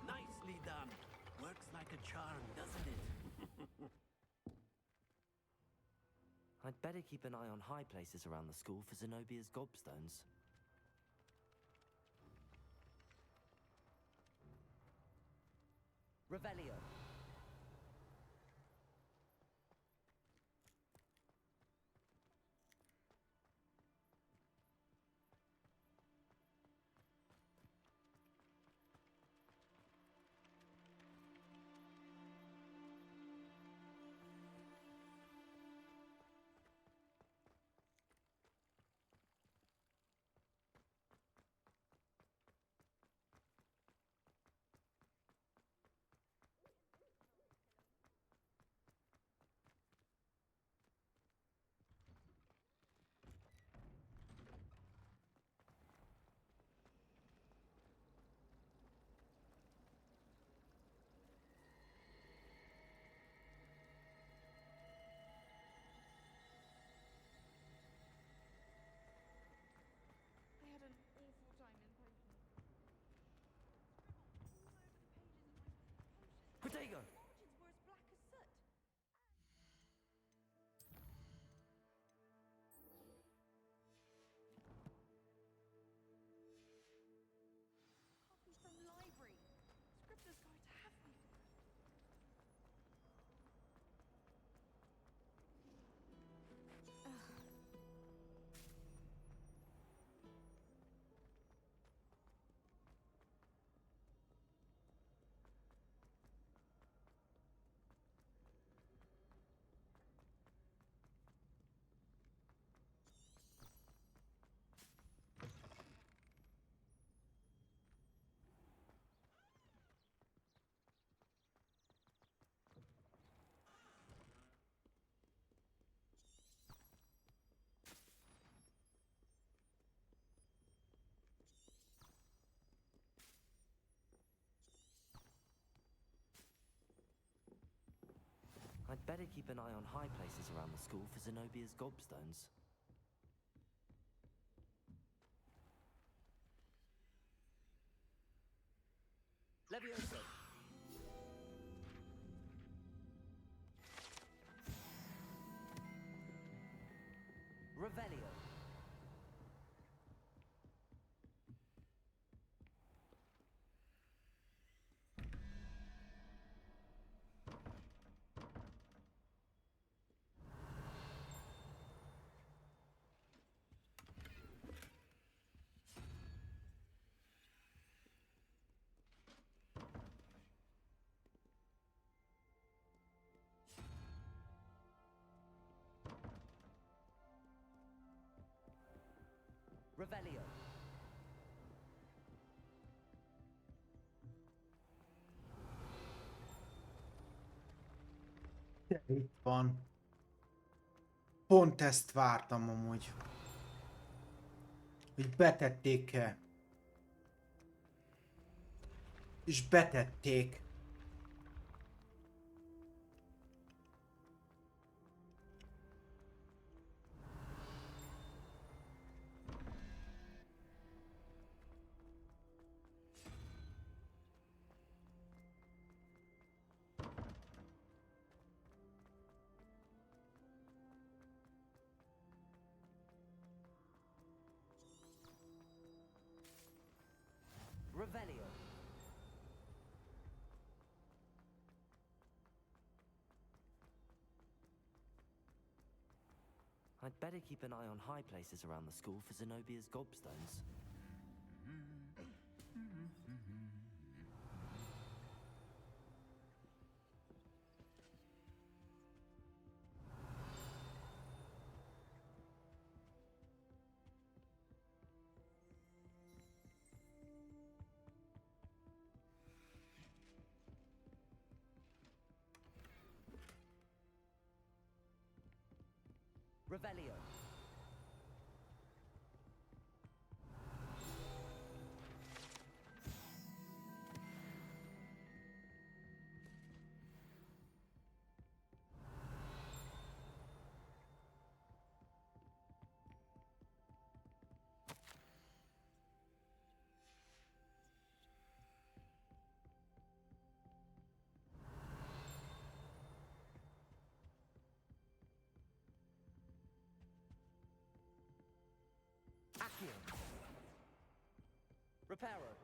Nicely done. Works like a charm, doesn't it? I'd better keep an eye on high places around the school for Zenobia's gobstones. Revelio. Professor's going to have me. I'd better keep an eye on high places around the school for Zenobia's gobstones. Levioso! Revelio! Revelio. Itt van. Pont ezt vártam amúgy. Hogy betették-e. És betették. Revelio. I'd better keep an eye on high places around the school for Zenobia's gobstones. Revelio. Accio. Reparo.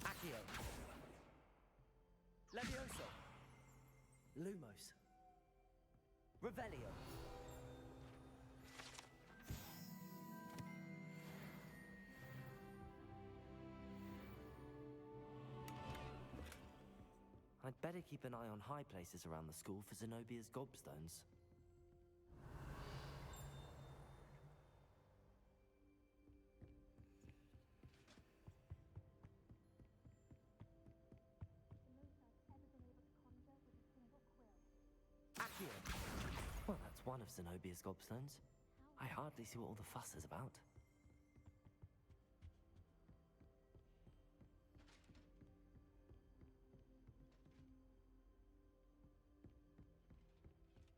Accio. Levioso. Lumos. Revelio. I'd better keep an eye on high places around the school for Zenobia's gobstones. Accio! Well, that's one of Zenobia's gobstones. I hardly see what all the fuss is about.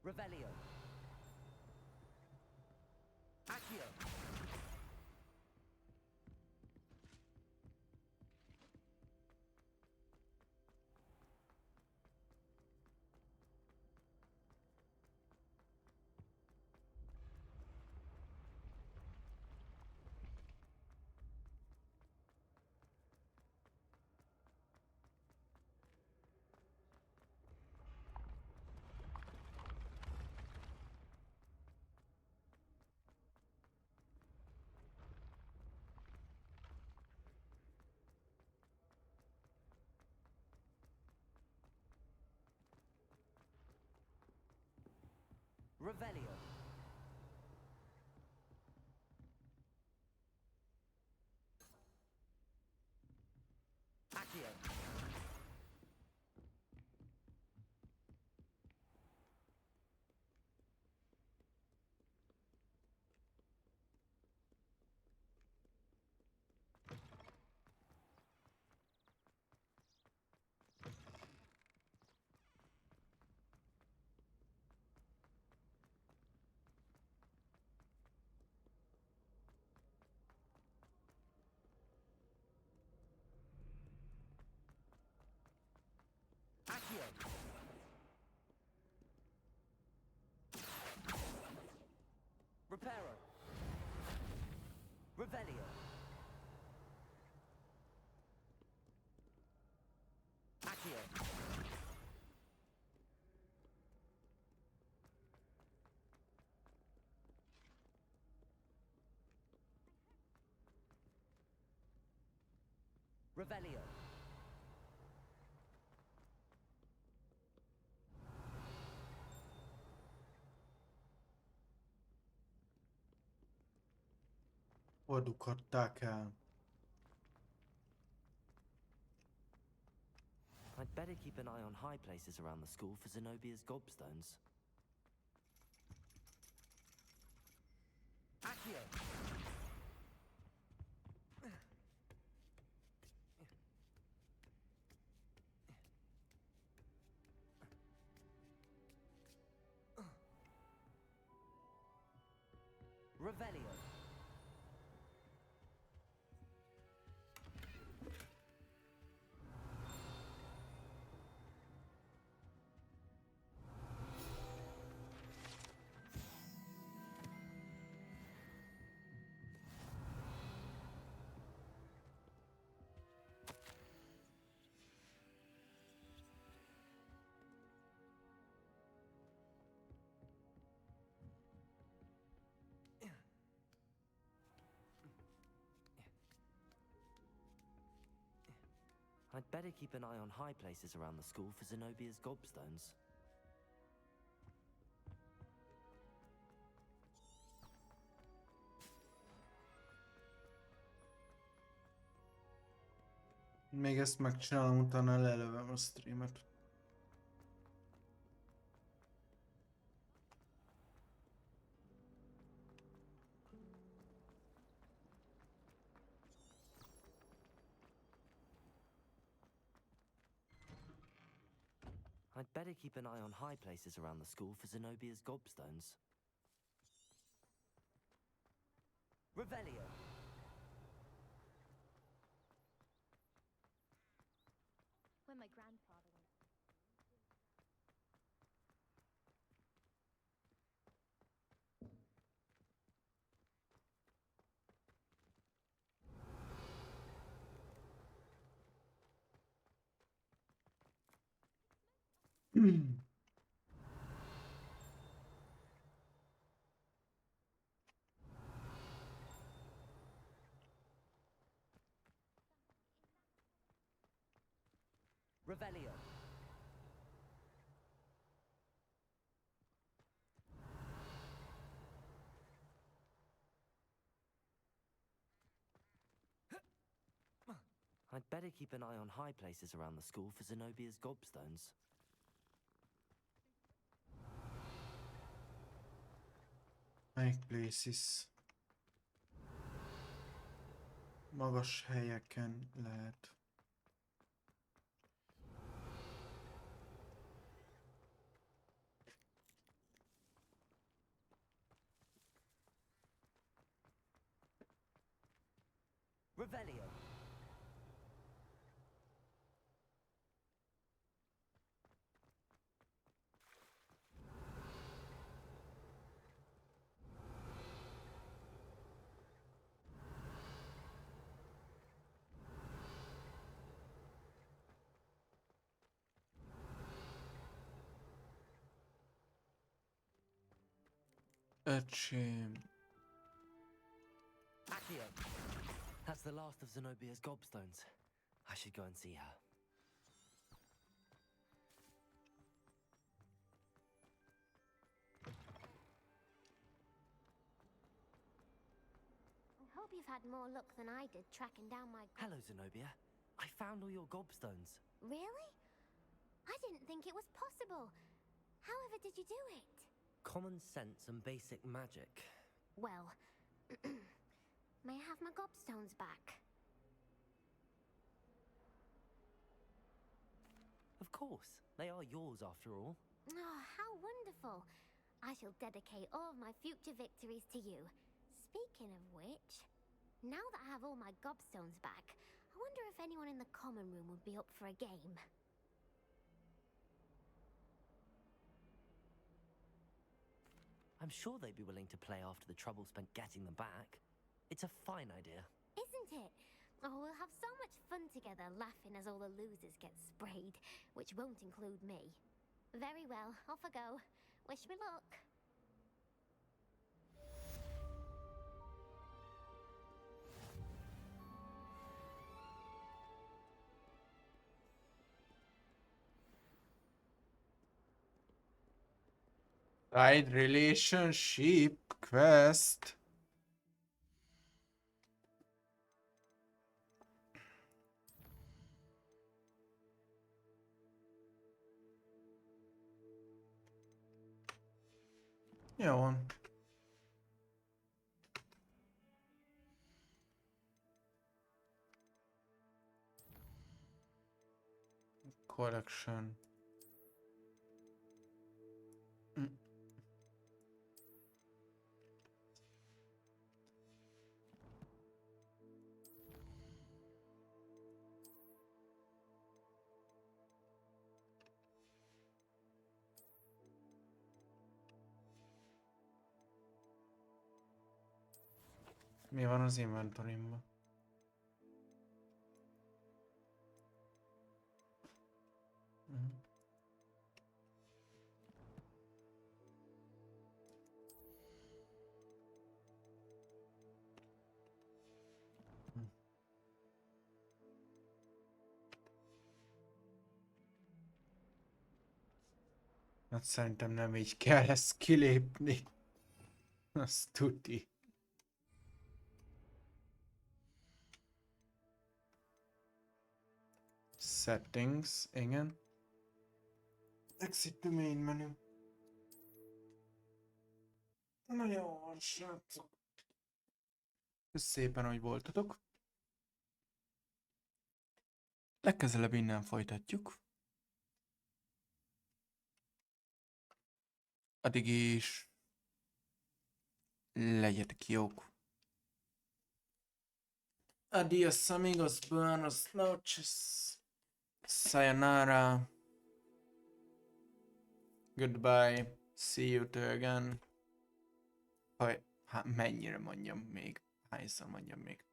Revelio. Accio. Revelio. Accio. Accio. Reparo. Revelio. Accio. Revelio. Hol dughatták el? I'd better keep an eye on high places around the school for Zenobia's gobstones. Accio. Revelio. I'd better keep an eye on high places around the school for Zenobia's gobstones. Még ezt megcsinálom, utána lelövöm a streamet. I'd better keep an eye on high places around the school for Zenobia's gobstones. Revelio. When my grandfather went. Revelio. I'd better keep an eye on high places around the school for Zenobia's gobstones. Melyik places? Magas helyeken lehet. Revelio. Öcsém. Accio. That's the last of Zenobia's gobstones. I should go and see her. hope you've had more luck than I did tracking down my... Hello, Zenobia. I found all your gobstones. Really? I didn't think it was possible. However did you do it? Common sense and basic magic. Well, may I have my gobstones back? Of course. They are yours after all. Oh, how wonderful. I shall dedicate all of my future victories to you. Speaking of which, now that I have all my gobstones back, I wonder if anyone in the common room would be up for a game. I'm sure they'd be willing to play after the trouble spent getting them back. It's a fine idea. Isn't it? Oh, we'll have so much fun together laughing as all the losers get sprayed, which won't include me. Very well, off I go. Wish me luck. Side relationship quest. Jó van. Collection. Mi van az inventorimban? Hát szerintem nem így kell ezt kilépni. Azt tuti. Settings, igen. Exit to main menu. Na jó van, srácok. Köszönöm szépen, hogy voltatok. Legközelebb innen folytatjuk. Addig is legyetek jók. Adios amigos, buenos noches. Sayonara. Goodbye. See you again. Mennyire mondjam még? Hányszor mondjam még?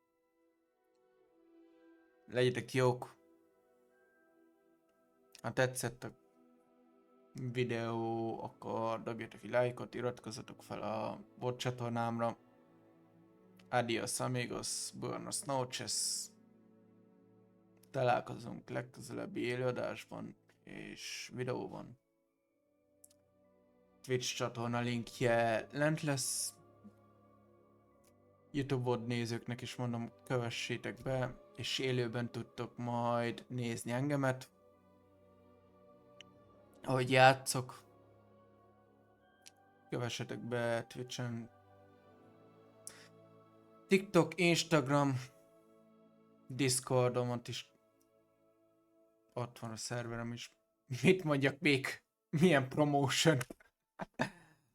Legyetek jók. Ha tetszett a videó, akkor dobjatok egy lájkot, iratkozzatok fel a bot csatornámra. Adios amigos, buenos noches. Találkozunk legközelebbi élőadásban és videóban. Twitch csatorna linkje lent lesz. YouTube-od nézőknek is mondom, kövessétek be, és élőben tudtok majd nézni engemet, ahogy játszok. Kövessetek be Twitch-en. TikTok, Instagram, Discordomot is. Ott van a szerverem is. Mit mondjak még? Milyen promotion?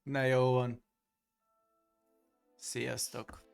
Na jó van. Sziasztok!